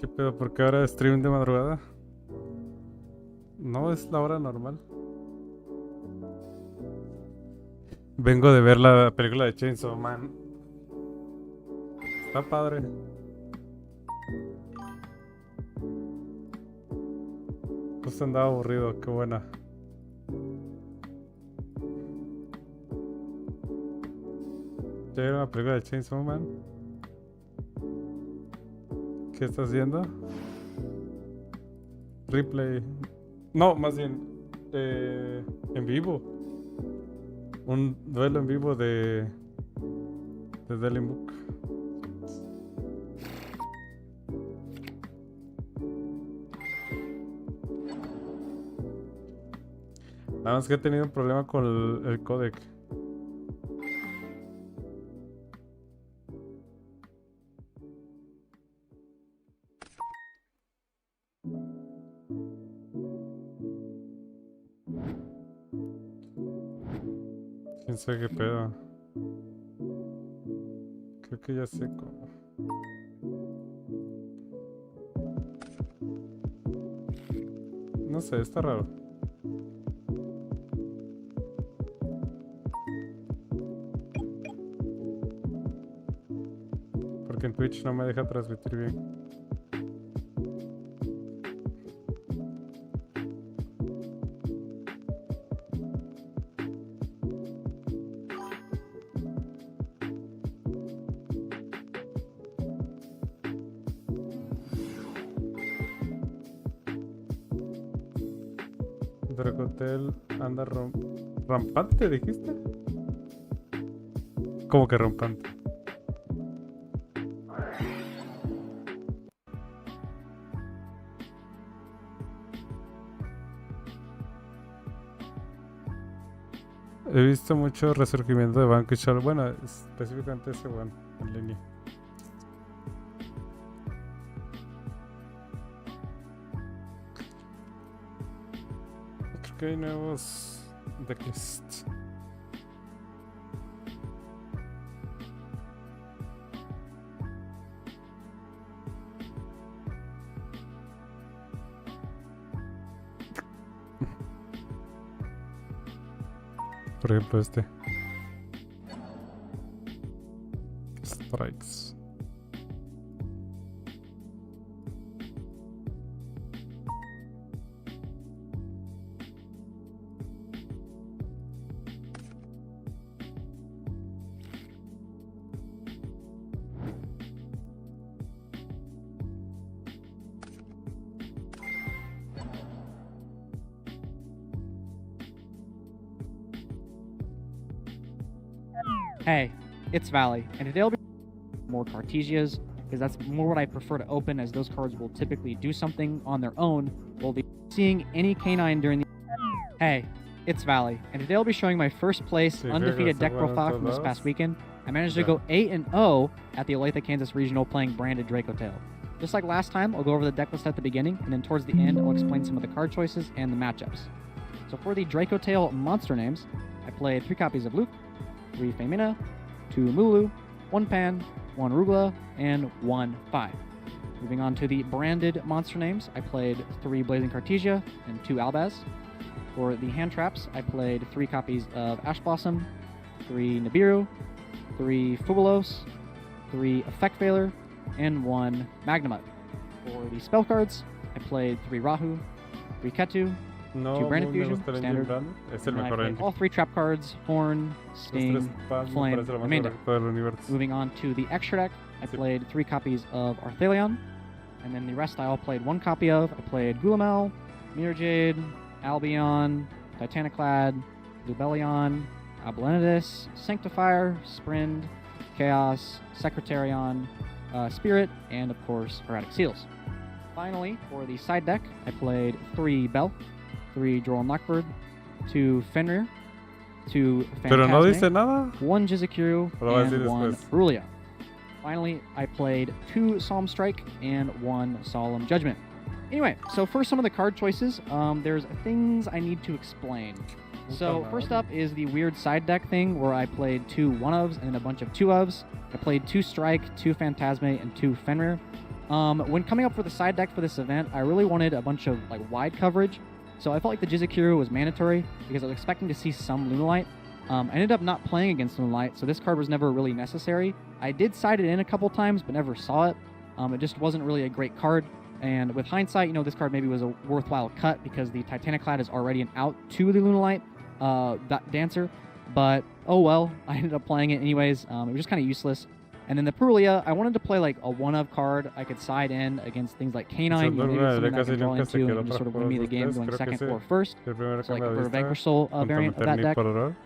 ¿Qué pedo? ¿Por qué ahora stream de madrugada? No, es la hora normal. Vengo de ver la película de Chainsaw Man. Está padre. Justo andaba aburrido, qué buena. ¿Ya vieron la película de Chainsaw Man? ¿Qué estás viendo? Replay. No, más bien en vivo. Un duelo en vivo de Denle Book. Nada más que he tenido un problema con el codec. Quién sabe qué pedo. Creo que ya sé cómo. No sé, está raro. Porque en Twitch no me deja transmitir bien. Hotel anda rampante, ¿dijiste? ¿Cómo que rampante? He visto mucho resurgimiento de Banco y Shark. Bueno, específicamente ese one en línea. Creo que hay nuevos decklists. Por ejemplo este. Strikes. Hey, it's Valley, and today I'll be more Cartesias, because that's more what I prefer to open, as those cards will typically do something on their own, while be seeing any canine during the... Hey, it's Valley, and today I'll be showing my first place undefeated deck profile from this past weekend. I managed to go 8-0 at the Olathe, Kansas Regional playing branded Dracotail. Just like last time, I'll go over the deck list at the beginning, and then towards the end, I'll explain some of the card choices and the matchups. So for the Dracotail monster names, I played 3 copies of Luke, 3 Femina, 2 Mulu, 1 Pan, 1 Rugla, and 1 5. Moving on to the branded monster names, I played 3 Blazing Cartesia and 2 Albaz. For the hand traps, I played 3 copies of Ash Blossom, 3 Nibiru, 3 Fubulos, 3 Effect Veiler, and 1 Magnemite. For the spell cards, I played 3 Rahu, 3 Ketu, 2 Branded Fusion, standard, and I played all 3 trap cards, Horn, Sting, Flame, and main deck. Moving on to the extra deck, I played 3 copies of Arthelion, and then the rest I all played 1 copy of. I played Gulamel, Mirror Jade, Albion, Titaniclad, Lubellion, Abelenidus, Sanctifier, Sprind, Chaos, Secretarion, Spirit, and of course, Erratic Seals. Finally, for the side deck, I played 3 Bell, 3 Droll and Lockbird, 2 Fenrir, 2 Phantasme, 1 Jizikuru, and 1 Rulia. Finally, I played 2 Psalm Strike and 1 Solemn Judgment. Anyway, so for some of the card choices, there's things I need to explain. So first up is the weird side deck thing where I played 2 1-ofs and a bunch of 2-ofs. I played 2 Strike, 2 Phantasme, and 2 Fenrir. When coming up for the side deck for this event, I really wanted a bunch of like wide coverage, so I felt like the Jizukiru was mandatory because I was expecting to see some Lunalight. I ended up not playing against Lunalight, so this card was never really necessary. I did side it in a couple times, but never saw it. It just wasn't really a great card. And with hindsight, you know, this card maybe was a worthwhile cut because the Titaniclad is already an out to the Lunalight dancer. But oh well, I ended up playing it anyways. It was just kind of useless. And then the Purulia, I wanted to play like a one-of card I could side in against things like K9, you know, maybe something that I could draw into and just sort of win me the game going second or first. So like for a Vanquish Soul variant of that deck.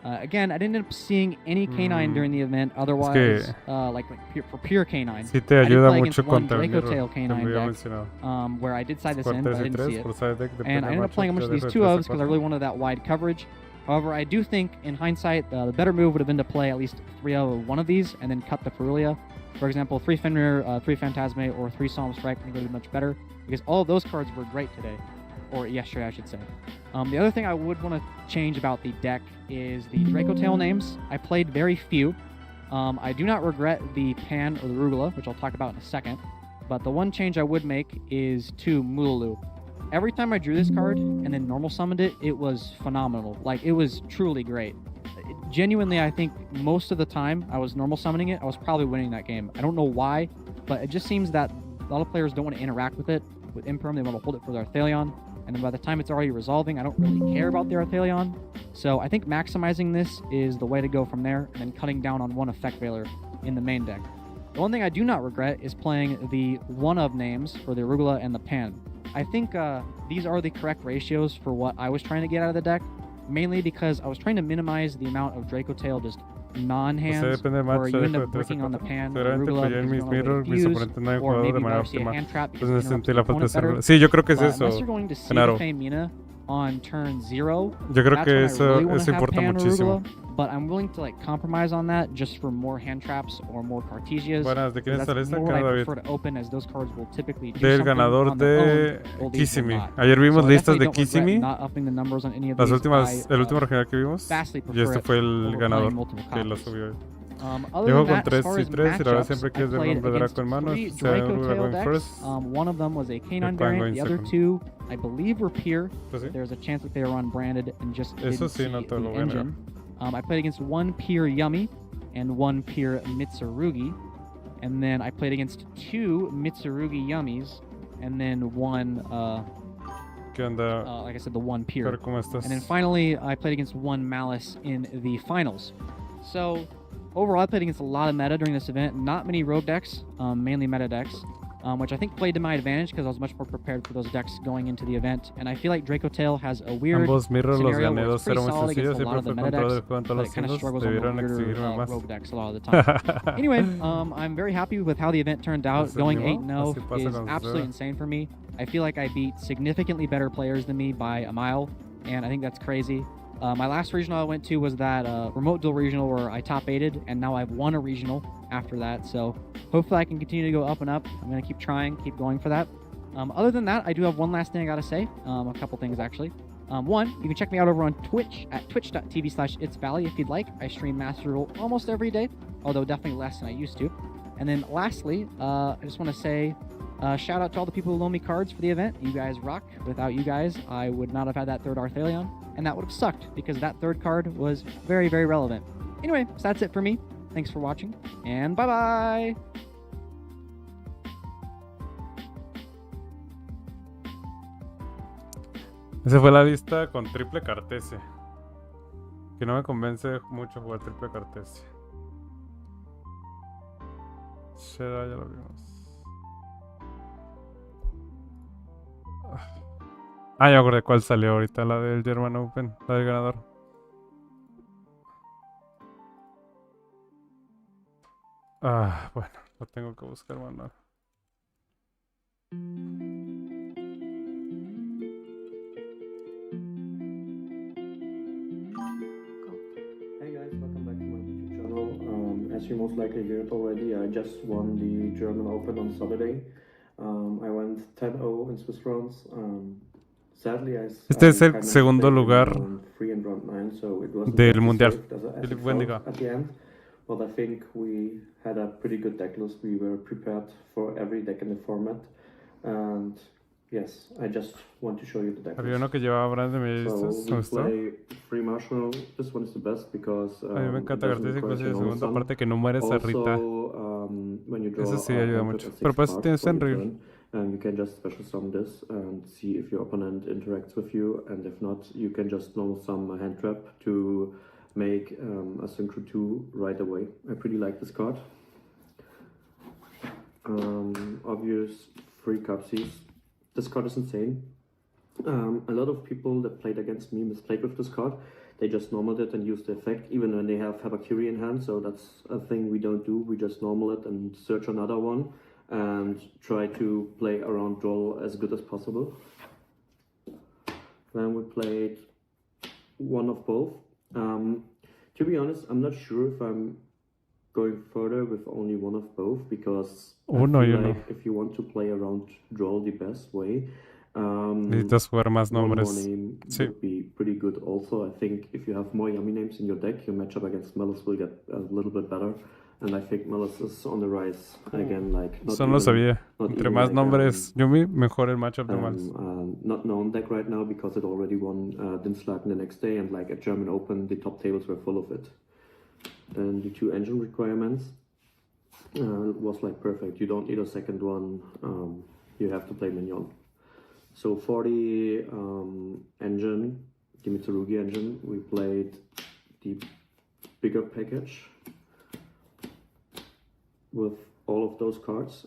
Again, I didn't end up seeing any K9 during the event. Otherwise, like for pure K9. Sí te I did ayuda play mucho against one contra Draco Tail K9 deck, where I did side this in, but I didn't see it. And I ended up playing a bunch of these 2-ofs because I really wanted that wide coverage. However, I do think, in hindsight, the better move would have been to play at least 3 of one of these and then cut the Purulia. For example, 3 Fenrir, 3 Phantasme, or 3 Solemn Strike I think would have been much better, because all of those cards were great today. Or yesterday, I should say. The other thing I would want to change about the deck is the Draco Tail names. I played very few. I do not regret the Pan or the Rugula, which I'll talk about in a second. But the one change I would make is to Mululu. Every time I drew this card and then normal summoned it, it was phenomenal. Like, it was truly great. Genuinely, I think most of the time I was normal summoning it, I was probably winning that game. I don't know why, but it just seems that a lot of players don't want to interact with it. With Imperm, they want to hold it for their Arthelion, and then by the time it's already resolving, I don't really care about their Arthelion. So I think maximizing this is the way to go from there, and then cutting down on one Effect Veiler in the main deck. The one thing I do not regret is playing the one-of names for the Arugula and the Pan. I think these are the correct ratios for what I was trying to get out of the deck, mainly because I was trying to minimize the amount of Draco Tail just non-hands, where you end up working on the Pan, the Arugula, or maybe you see a hand trap because you interrupt the opponent better. Sí, yo creo que es But eso. unless you're going to see Claro. the Mina on turn 0, Yo creo that's que when I eso, really wanna eso have importa Pan or muchísimo. Arugula, but I'm willing to like compromise on that just for more hand traps or more Cartesias. Buenas, ¿de quién That's está esta? more what I David. prefer to open, as those cards will typically do Del something ganador on their de own, while these will Kissimi. not. Ayer vimos So I listas de definitely don't regret Kissimi. not upping the numbers on any of Las these. últimas, el I, último regional que vimos. vastly Y prefer este it fue el over playing ganador multiple que lo copies. subió hoy. Other Llego than con that, 3 as far y as 3 y la verdad matchups, siempre I quieres ver played nombre de against Draco en mano. 3 Sea Draco Urga Tail going decks. first. One of them was a K9 Pan variant. going The other second. 2, I believe, were pure. Pues sí. There's a chance that they were unbranded and just didn't Eso sí, see no te lo the voy a negar. engine. I played against 1 pure Yummy and 1 pure Mitsurugi. And then I played against 2 Mitsurugi Yummies and then 1, ¿Qué onda? like I said, the 1 pure. Pero, ¿cómo estás? And then finally, I played against 1 Malice in the finals. So, overall, I played against a lot of meta during this event. Not many rogue decks, mainly meta decks, which I think played to my advantage because I was much more prepared for those decks going into the event. And I feel like Draco Tail has a weird Ambos mirrors los scenario gané where it's pretty 2-0 muy solid sencillo. against a lot Siempre of the fue meta control decks, del juego en but todos it los kind of segundos. struggles on the Debieron weirder exigirme más. rogue decks a lot of the time. Anyway, I'm very happy with how the event turned out. Así Going mismo, 8-0 así pasa is cuando absolutely suceda. insane for me. I feel like I beat significantly better players than me by a mile, and I think that's crazy. My last regional I went to was that remote duel regional where I top 8'd, and now I've won a regional after that. So hopefully I can continue to go up and up. I'm going to keep trying, keep going for that. Other than that, I do have one last thing I got to say. A couple things, actually. One, you can check me out over on Twitch at twitch.tv/itsvalley if you'd like. I stream Master Rule almost every day, although definitely less than I used to. And then lastly, I just want to say shout out to all the people who loaned me cards for the event. You guys rock. Without you guys, I would not have had that third Arthelion, and that would have sucked because that third card was very, very relevant. Anyway, so that's it for me. Thanks for watching, and bye-bye! Esa fue la lista con triple Cartesia. Que no me convence mucho jugar triple Cartesia. Shera, ya lo vimos. Ah, ya acordé cuál salió ahorita, la del German Open, la del ganador. Ah, bueno, lo tengo que buscar, manual. Hey guys, welcome back to my YouTube channel. As you most likely heard already, I just won the German Open on Saturday. I went 10-0 in Swiss rounds. Sadly, Este es el segundo lugar round 3 and round 9, so it wasn't del that mundial. deserved as I Philip felt Wendiga. at the end. but I think we had a pretty good deck list. We were prepared for every deck in the format, and yes, I just want to show you the deck Había list. uno que llevaba brands de So medistas. ¿Me we gustó? play free marshal. This one is the best because A mí me it encanta doesn't cartas require inclusive de normal segunda sun. parte que no mueres a Rita. Also, when you draw Eso sí a ayuda hand mucho. with a Pero 6 pues cards tienes for your Fenrir. turn, and you can just special summon this and see if your opponent interacts with you, and if not, you can just normal summon a hand trap to make a synchro 2 right away. I pretty like this card. Obvious free cupsies. This card is insane. A lot of people that played against me misplayed with this card. They just normaled it and used the effect, even when they have Habakiri in hand, so that's a thing we don't do. We just normal it and search another one and try to play around draw as good as possible. Then we played one of both. To be honest, I'm not sure if I'm going further with only one of both, because I feel like if you want to play around draw the best way, necesitas jugar más one more nombres. name Sí. would be pretty good also. I think if you have more yummy names in your deck, your matchup against Melis will get a little bit better. And I think Melis is on the rise again. Like Eso no lo sabía. Entre más nombres Yumi, mejor el matchup de Melis. Not known deck right now because it already won Dinslaken the next day, and like at German Open, the top tables were full of it. And the 2 engine requirements was like perfect. You don't need a second one. You have to play Mignon. So for the engine, the Mitsurugi engine, we played the bigger package with all of those cards.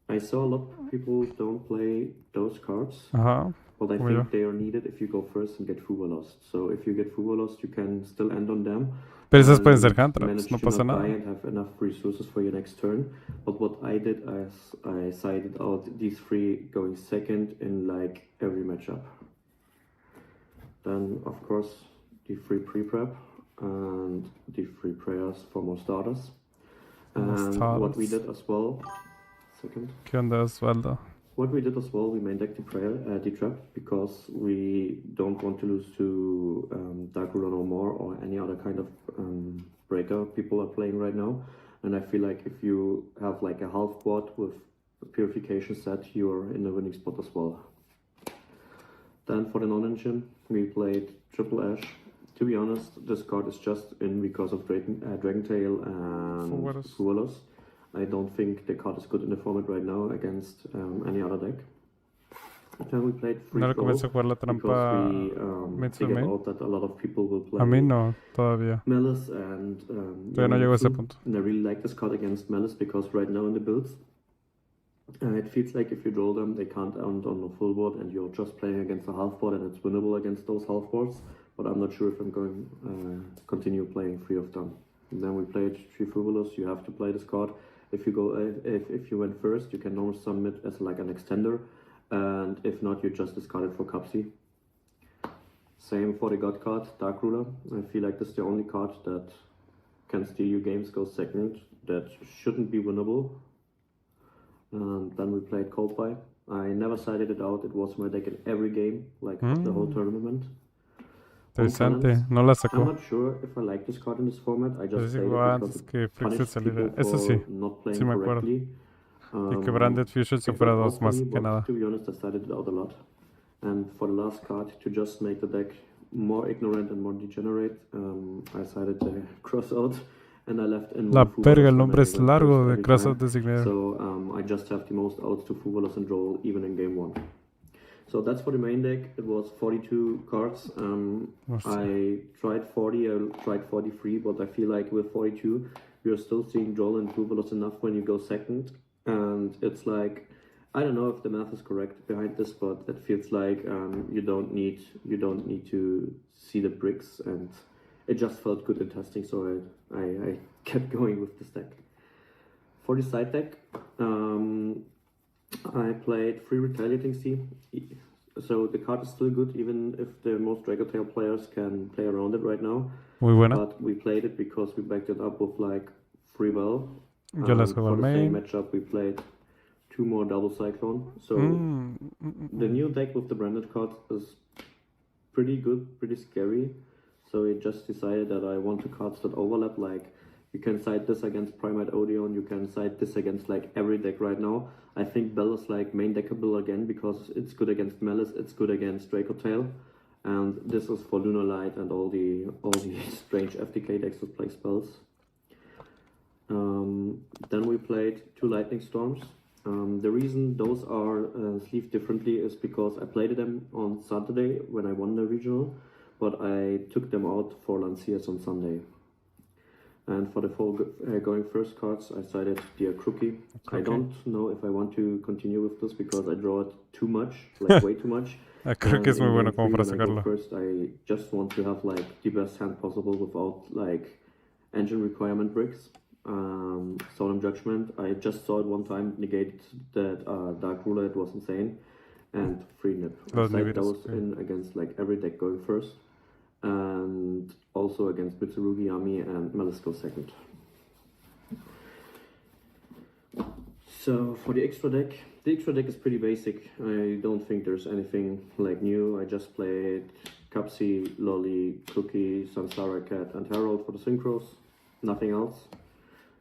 I saw a lot of people don't play those cards, but I think they are needed if you go first and get Fuba Lost. So if you get Fuba Lost, you can still end on them. Pero esas pueden ser hand traps, no pasa nada. And have enough resources for your next turn. But what I did is I sided out these 3 going second in like every matchup. Then of course the free pre-prep and the free prayers for more starters. And what we did as well. ¿Qué onda, Osvaldo? What we did as well, we main deck the trap, because we don't want to lose to Dark Ruler no more, or any other kind of breaker people are playing right now. And I feel like if you have like a half board with a purification set, you're in the winning spot as well. Then for the non-engine, we played Triple Ash. To be honest, this card is just in because of Dragentail and Fuelos. I don't think the card is good in the format right now against any other deck. Then we played free no le comencé a jugar la trampa figured out that a lot of people will play a mí no, todavía. Melis and todavía no llego a ese punto. And I really like this card against Melis because right now in the builds, it feels like if you draw them, they can't end on the full board, and you're just playing against a half board, and it's winnable against those half boards. But I'm not sure if I'm going to continue playing 3 of them. And then we played Trifubulous. You have to play this card. If you go, if you went first, you can normally summon it as like an extender, and if not, you just discard it for Cupsy. Same for the God card, Dark Ruler. I feel like this is the only card that can steal you games, go second, that shouldn't be winnable. And then we played Cold Buy. I never sided it out. It was my deck in every game, like the whole tournament. Interesante, no la sacó. I'm not sure if I like this card in this format. I just played it antes que Frixed saliera. Eso sí, sí me acuerdo. Y que Branded Fusion se fuera 2 más que nada. To be honest, I sided it out a lot. And for the last card, to just make the deck more ignorant and more degenerate, I sided the cross out. And I left in La verga, el nombre es largo de cross out designated. So I just have the most outs to Fuvalos and draw even in game 1. So that's for the main deck. It was 42 cards. I tried 40, I tried 43, but I feel like with 42, you're still seeing Joel and Fuvalos enough when you go second. And it's like, I don't know if the math is correct behind this, but it feels like you don't need to see the bricks, and it just felt good in testing, so I kept going with this deck. For the side deck, I played 3 Retaliating Sea. So the card is still good, even if the most Dragotail players can play around it right now. Muy buena. But we played it because we backed it up with like 3 Bell. Yo las juego for al the same main. matchup, we played 2 more Double Cyclone. So the new deck with the branded cards is pretty good, pretty scary. So I just decided that I want 2 cards that overlap, like You can side this against Primate Odeon, you can side this against like every deck right now. I think Bell is like main deckable again because it's good against Malice, it's good against Dracotail. And this is for Lunar Light and all the strange FTK decks that play spells. Then we played 2 Lightning Storms. The reason those are sleeved differently is because I played them on Saturday when I won the regional, but I took them out for Lanciers on Sunday. And for the 4 going first cards, I sided Dear Crookie. I don't know if I want to continue with this because I draw it too much, like way too much. Creo que es muy bueno como para sacarlo. First, I just want to have like the best hand possible without like engine requirement bricks. Solemn Judgment, I just saw it one time, negate that Dark Roulette was insane, and Free Nip. I sided those in against like every deck going first, and also against Mitsurugi Yami and Malice go second. So for the extra deck is pretty basic. I don't think there's anything like new. I just played Capsi, Lolly, Cookie, Samsara Cat, and Herald for the synchros. Nothing else.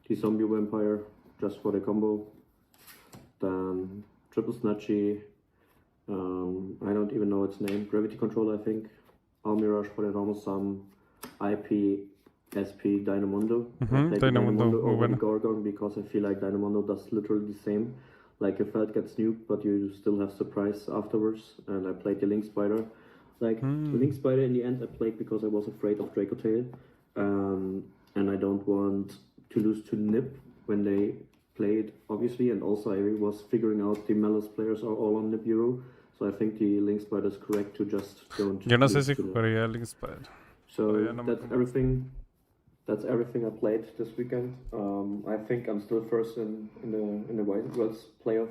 The Zombie Vampire just for the combo. Then Triple Snatchy. I don't even know its name. Gravity Control, I think. Almirage for the normal sum. IP, SP, Dynamondo. I played Dynamondo over the Gorgon because I feel like Dynamondo does literally the same. Like your Feld gets nuked, but you still have surprise afterwards. And I played the Link Spider. Like the Link Spider in the end I played because I was afraid of Dracotail. And I don't want to lose to Nip when they played, obviously. And also I was figuring out the Malice players are all on Nip Euro. So I think the Link Spider is correct to just don't. Yo no sé si jugaría Link Spider. So that's everything. That's everything I played this weekend. I think I'm still first in the World's playoff.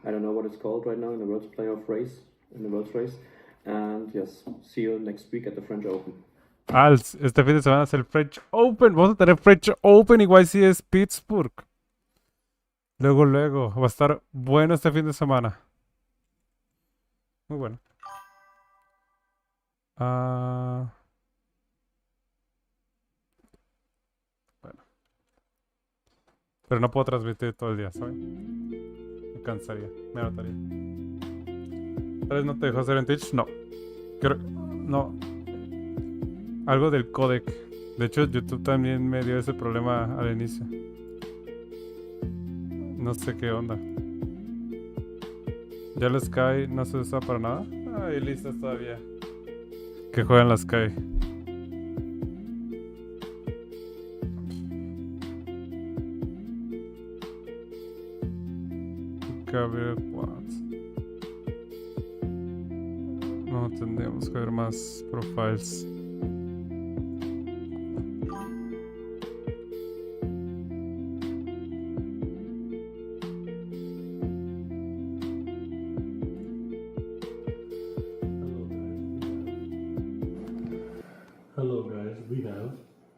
I don't know what it's called right now, in the World's playoff race, in the World's race. And yes, see you next week at the French Open. Este fin de semana es el French Open. Vamos a tener French Open y YCS Pittsburgh. Luego. Va a estar bueno este fin de semana. Muy bueno. Bueno. Pero no puedo transmitir todo el día, ¿saben? Me cansaría, me mataría. ¿Tal vez no te dejó hacer en Twitch? No. No. Algo del codec. De hecho, YouTube también me dio ese problema al inicio. No sé qué onda. Ya el Sky no se usa para nada. Hay listas todavía que juegan la Sky. Gabriel Watts. No, tendríamos que ver más profiles.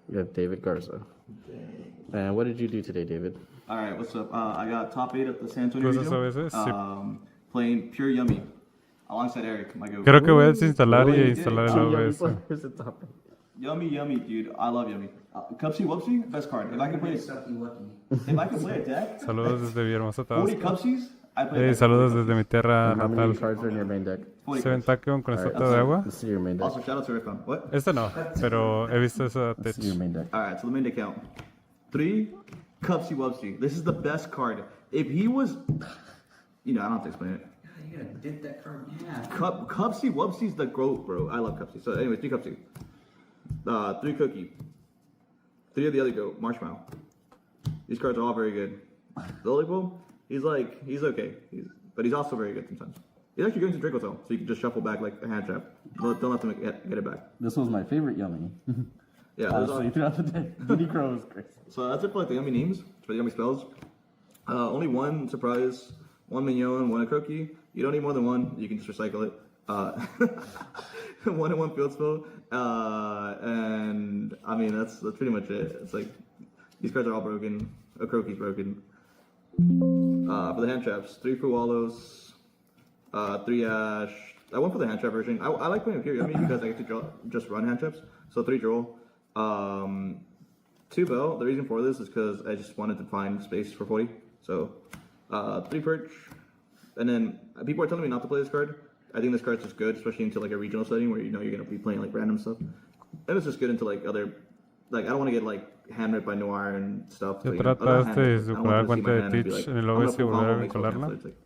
We have David Garza. And what did you do today, David? All right, what's up? I got top 8 at the San Antonio regional, playing Pure Yummy alongside Eric, my go. Creo que voy a desinstalar y instalar el OBS. Yummy, dude. I love Yummy. Cupsy Whoopsie, best card. If I can play a deck. Saludos desde Villahermosa, 40 Cupsies. Saludos desde mi tierra How natal. many cards are in your main deck? ¿Seven Takeon con extracto de agua? This is your main deck. Also, shout out to Rick on. What? Este no, pero he visto esa This is your tech. main deck. All right, so the main deck count. 3 Cupsy Whoopsie. This is the best card. If he was, I don't have to explain it. You gotta dip that card in half. Cupsy Whoopsie's the GOAT, bro. I love Cupsy. So, anyways, 3 Cupsy. 3 Cookie. 3 of the other GOAT, Marshmallow. These cards are all very good. The Lolipo, he's okay. But he's also very good sometimes. He's actually going to Dracotail, so you can just shuffle back like a hand trap. Don't let them get it back. This was my favorite Yummy. Yeah, Honestly, throughout the day. Diddy Crow was great. so that's it for like the Yummy names, for the Yummy spells. Only one surprise, 1 Mignon, 1 Croaky. You don't need more than 1, you can just recycle it. 1 and 1 field spell. And I mean, that's pretty much it. It's like, these cards are all broken. A Croaky's broken. For the hand traps, 3 Frualos, 3 Ash. I went for the hand trap version. I like playing Pure Yummy because I get to just run hand traps. So 3 Droll, 2 bell. The reason for this is because I just wanted to find space for 40. So 3 perch. And then people are telling me not to play this card. I think this card's just good, especially into like a regional setting where you know you're gonna be playing like random stuff. And it's just good into like other, like I don't want to get like hand by Noir and stuff. Se like, trata hand, de I superar don't la want to see cuenta my de hand and be Twitch like, en el I'm gonna OS y pull volver combo, a make someone vincularla. cancel it. It's like,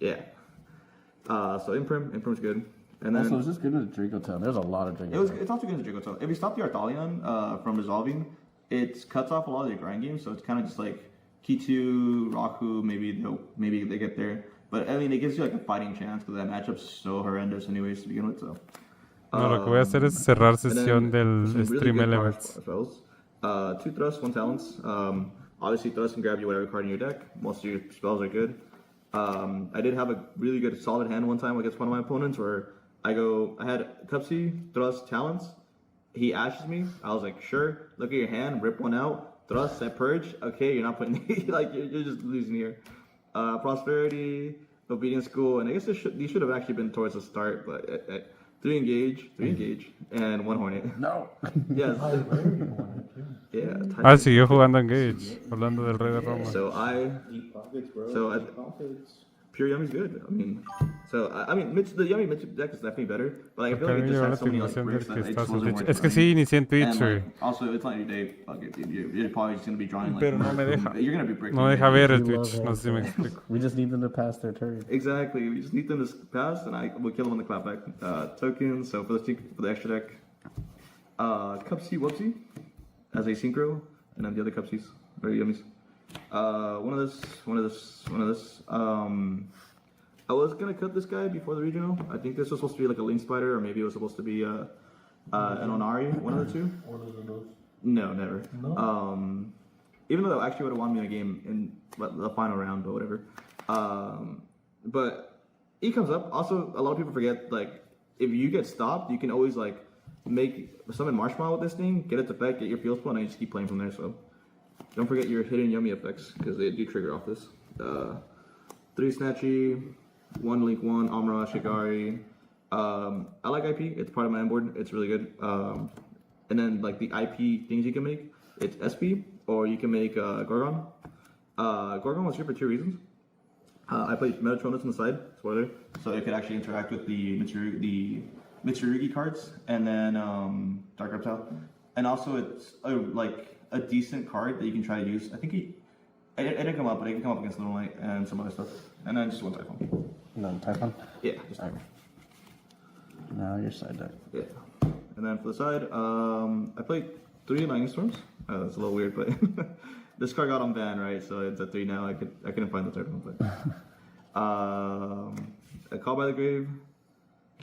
yeah. So Imprim's good. And then Also, is this good with Draco Tail? There's a lot of Draco Tail. it's also good in Draco Tail. If you stop the Arthalion from resolving, it cuts off a lot of the grind games, so it's kind of just like Key 2, Raku, maybe they get there. But I mean, it gives you like a fighting chance because that matchup's so horrendous anyways to begin with. So. No, lo que voy a hacer es cerrar sesión del some Stream good Elements. spells. 2 thrusts, 1 talents. Obviously, thrust can grab you whatever card in your deck. Most of your spells are good. I did have a really good solid hand one time against one of my opponents where I had Cupsy, thrust, talents. He ashes me. I was like, sure. Look at your hand, rip one out. Thrust, that purge. Okay, you're not putting like you're just losing here. Prosperity, obedience school, and I guess these should have actually been towards the start, but 3 engage, and 1 hornet. No. Yes. Yeah. Ah, siguió jugando Engage, hablando del Rey de Roma. So Pure Yummy's good. I mean, the Yummy Mitch deck is definitely better, but like, I feel like it just has so many like bricks that it just wasn't worth Es que running. sí, inicié en Twitch, And, güey. like, also, it's not your day. Fuck it, dude. You're probably just gonna be drawing like. Pero no me deja. You're gonna be breaking. No me deja ver el We love Twitch, no sé si me explico. We just need them to pass their turn. Exactly. We just need them to pass, and we'll kill them on the clapback. Tokens. So for the extra deck, Cupsy Whoopsie as a synchro, and then the other Cupsies or Yummies. One of this. I was gonna cut this guy before the regional. I think this was supposed to be like a Link Spider, or maybe it was supposed to be an Onari, one of the two. No, never. No? Even though I actually would have won me a game in the final round, but whatever. But he comes up. Also, a lot of people forget, like, if you get stopped, you can always, like, summon Marshmallow with this thing, get its effect, get your field spell, and then you just keep playing from there, so. Don't forget your hidden Yummy effects, because they do trigger off this. 3 Snatchy, 1 Link 1, Amra, Shigari. I like IP, it's part of my board, it's really good. And then, like, the IP things you can make, it's SP, or you can make Gorgon. Gorgon was here for 2 reasons. I played Metatronus on the side, spoiler, so it could actually interact with the Mitsurugi cards, and then Dark Reptile. And also it's a decent card that you can try to use. I think it didn't come up, but it can come up against Little Knight and some other stuff. And then just 1 Typhon. No, Typhon? Yeah, just Okay. Now your side deck. yeah. And then for the side, I played 3 Lightning Storms. That's a little weird, but this card got on ban, right? So it's at 3 now. I couldn't find the third one, but a Call by the Grave,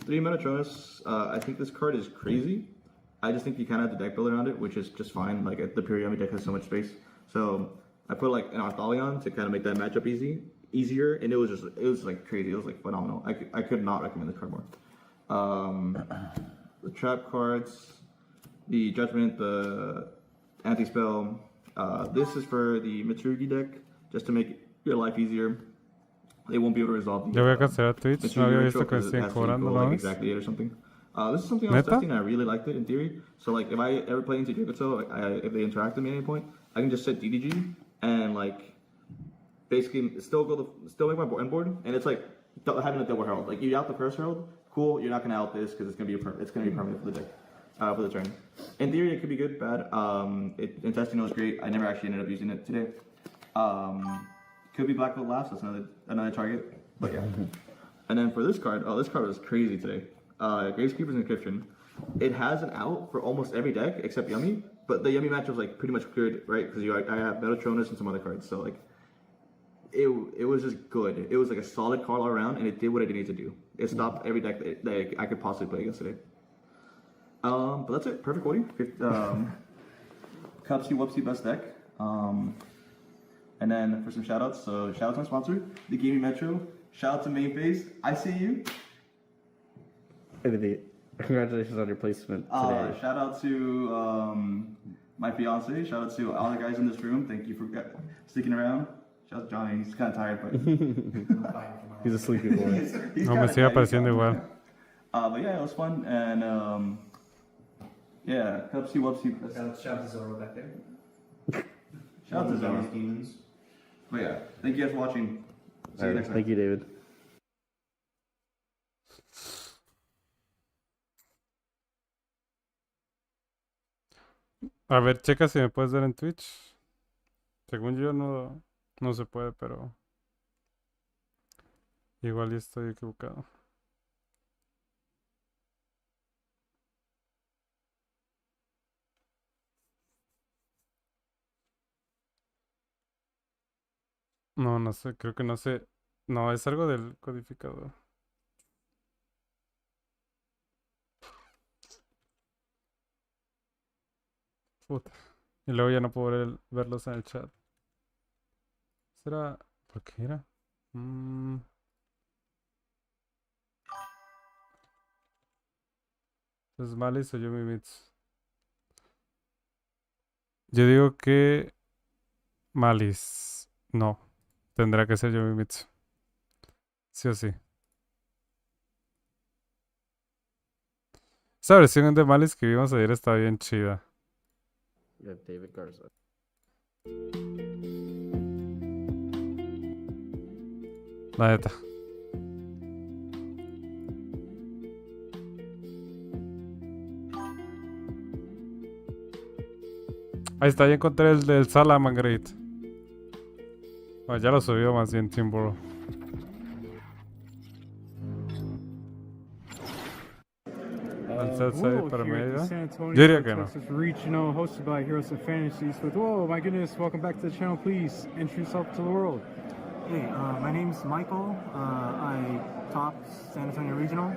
3 Metatronus. I think this card is crazy. I just think you kind of have to deck build around it, which is just fine. Like the Pure Yummy deck has so much space, so I put like an Arthalion to kind of make that matchup easier, and it was like crazy. It was like phenomenal. I could not recommend this card more. The trap cards, the Judgment, the Anti-Spell. This is for the Mitsurugi deck, just to make your life easier. They won't be able to resolve the Yo voy a cancelar Twitch, no había visto que because it me has estén to cobrando, go, ¿no like, ves? exactly 8 or something. This is something I was ¿Neta? testing and I really liked it in theory. So like if I ever play into Jigsaw, if they interact with me at any point, I can just set DDG and like basically still make my end board, and it's like having a double herald. Like you out the first herald, cool. You're not gonna out this because it's gonna be permanent for the deck for the turn. In theory, it could be good, bad. In testing, it was great. I never actually ended up using it today. Could be Black Gold Laughs. That's another target. But yeah. And then for this card, this card was crazy today. Gravekeeper's Inscription. It has an out for almost every deck except Yummy, but the Yummy match was like pretty much cleared, right? Because I have Metatronus and some other cards, so like it was just good. It was like a solid card all around, and it did what it needed to do. It stopped every deck that I could possibly play against today. But that's it. Perfect 40. Cupsy Whoopsie best deck. And then for some shoutouts, so shout out to my sponsor, the Gaming Metro. Shout out to Mainface. I see you. Congratulations on your placement today. Shout out to my fiance. Shout out to all the guys in this room. Thank you for sticking around. Shout out to Johnny. He's kind of tired, but He's a sleepy boy. No me sigue pareciendo igual. But yeah, it was fun, and Yeah, Cupsy Wupsy. Shout out to Zoro back there. Shout out to Zoro. Demons. But yeah, thank you guys for watching. See you Alright, next time. thank you, David. A ver, checa si me puedes ver en Twitch. Según yo no se puede, pero igual ya estoy equivocado. No sé, creo que no sé. No, es algo del codificador. Puta. Y luego ya no puedo verlos en el chat. ¿Será? ¿Por qué era? ¿Es Malice o Yumimitsu? Yo digo que Malice. No. Tendrá que ser Yumimitsu. Sí o sí. Esa versión de Malice que vimos ayer está bien chida. You have David Garza. La neta. Ahí está, ya encontré el del Salamangreat. Bueno, ya lo subió más bien Timboro. Hello, para here at the Mérida. San Antonio, Yo diría que no. Texas Regional, hosted by Heroes of Fantasy. So, whoa, my goodness, welcome back to the channel. Please introduce yourself to the world. Hey, my name's Michael. I top San Antonio Regional,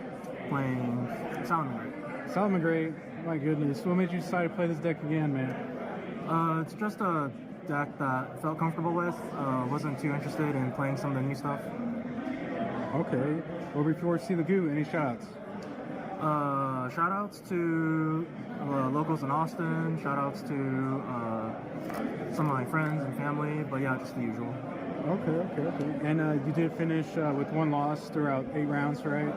playing Salamangreat. Salamangreat, my goodness, what made you decide to play this deck again, man? It's just a deck that I felt comfortable with. Wasn't too interested in playing some of the new stuff. Okay, well, before we see the goo, any shoutouts? Shoutouts to locals in Austin. Shoutouts to some of my friends and family. But yeah, just the usual. Okay. And you did finish with one loss throughout 8 rounds, right?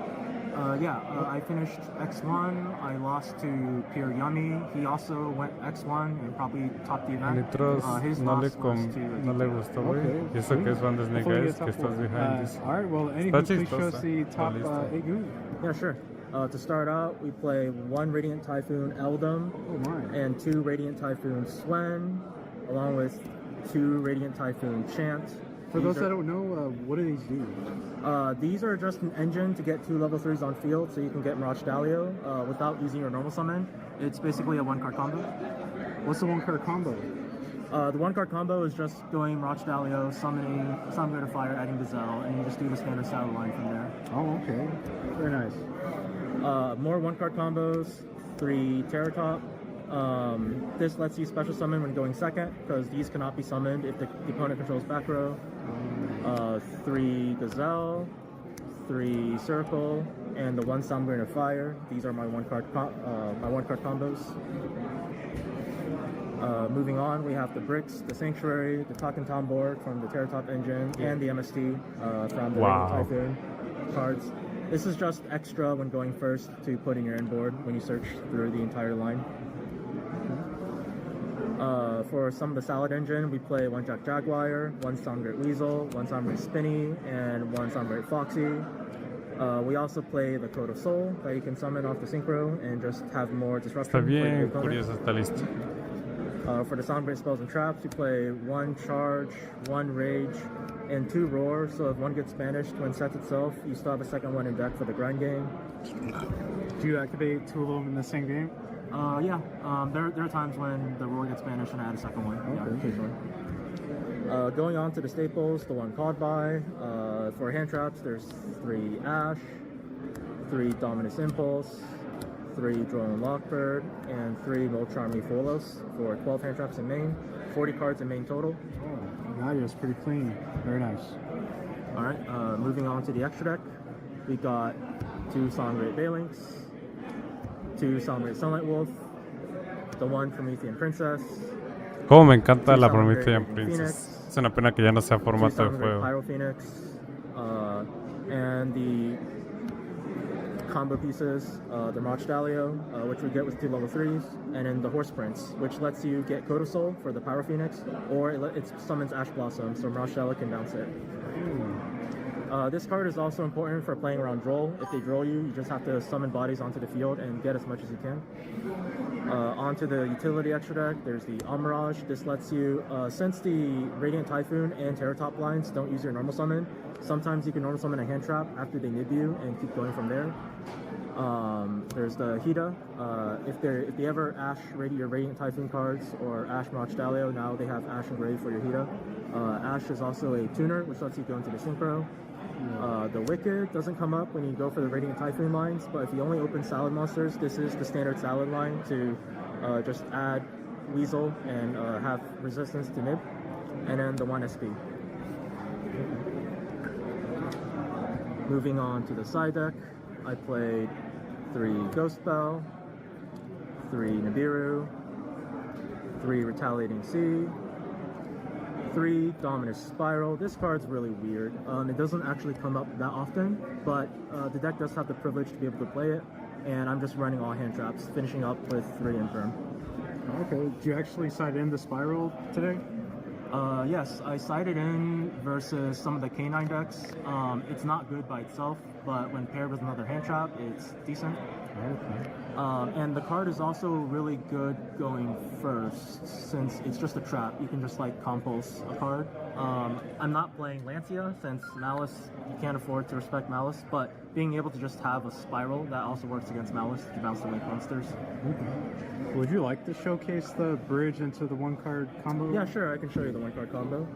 I finished X1. I lost to Pierre Yummy. He also went X1 and probably topped the event. Nitros His no loss was to no le gustó, güey. Okay, Y eso que es fan de Snake Hopefully Eyes, it's que up estás for it. behind this. Alright, well, Está anywho, please show us chistosa the la top lista. 8 goo. Yeah, sure. To start out, we play 1 Radiant Typhoon Eldum Oh my. and 2 Radiant Typhoon Swen, along with 2 Radiant Typhoon Chant. For those that don't know, what do these do? These are just an engine to get 2 level 3s on field, so you can get Mirage Dalio without using your normal summon. It's basically a 1-card combo. What's the 1-card combo? The 1-card combo is just going Mirage Dalio, summoning Summoner to Fire, adding Gazelle, and you just do the standard saddle line from there. Oh, okay. Very nice. More 1-card combos, 3 Terror Top. This lets you special summon when going second, because these cannot be summoned if the opponent controls back row. 3 Gazelle, 3 Circle, and the 1 Soundbrain of Fire. These are my 1-card combos. Moving on, we have the Bricks, the Sanctuary, the Talk and Tom board from the Terror Top engine, and the MST from the Wow. Typhoon cards. This is just extra when going first to put in your end board when you search through the entire line. For some of the Salad engine, we play 1 Jack Jaguar, 1 Soundgreat Weasel, 1 Soundgreat Spinny, and 1 Soundgreat Foxy. We also play the Code of Soul that you can summon off the Synchro and just have more disruption. Está for your bien opponent. curiosa esta lista. For the Soundbreak spells and traps, we play 1 Charge, 1 Rage, and 2 Roar. So if one gets banished when sets itself, you still have a second one in deck for the grind game. Do you activate 2 of them in the same game? There are times when the Roar gets banished and I add a second one. Yeah, Okay. occasionally. Going on to the staples, the 1 Called By. For hand traps, there's 3 Ash, 3 Dominus Impulse, 3 Drone Lockbird, and 3 Molcharmy Folos for 12 hand traps in main, 40 cards in main total. Oh, that is pretty clean. Very nice. Alright, moving on to the extra deck. We got 2 Songray Balinks, 2 Songray Sunlight Wolf, the 1 Promethean Princess, Como me encanta la Soundgreat Promethean Raging Princess. Phoenix, Es una pena que ya no sea 2 formato de Soundgreat juego. Pyro Phoenix, and the combo pieces, the Rochdalio, which we get with 2 level 3s, and then the Horse Prince, which lets you get Code of Soul for the Pyro Phoenix, or it summons Ash Blossom, so Rochdalio can bounce it. This card is also important for playing around Droll. If they Droll you, you just have to summon bodies onto the field and get as much as you can. Onto the utility extra deck, there's the Mirage. This lets you, since the Radiant Typhoon and Terra Top lines don't use your normal summon, sometimes you can normal summon a hand trap after they nib you and keep going from there. There's the Hida. If they ever Ash your Radiant Typhoon cards or Ash Mirage Dalio, now they have Ash Engrave for your Hida. Ash is also a tuner, which lets you go into the Synchro. The Wicked doesn't come up when you go for the Radiant Typhoon lines, but if you only open Salad monsters, this is the standard Salad line to just add Weasel and have resistance to nib. And then the 1 SP. Moving on to the side deck, I played 3 Ghost Bell, 3 Nibiru, 3 Retaliating Sea, 3 Dominus Spiral. This card's really weird. It doesn't actually come up that often, but the deck does have the privilege to be able to play it, and I'm just running all hand traps, finishing up with 3 Infirm. Okay, did you actually side in the Spiral today? Yes, I sided in versus some of the Canine decks. It's not good by itself, but when paired with another hand trap, it's decent. Okay. And the card is also really good going first, since it's just a trap. You can just like compulse a card. I'm not playing Lancia, since Malice, you can't afford to respect Malice, but being able to just have a Spiral that also works against Malice to bounce the link monsters. Okay. Would you like to showcase the bridge into the 1-card combo? Yeah, sure, I can show you the 1-card combo.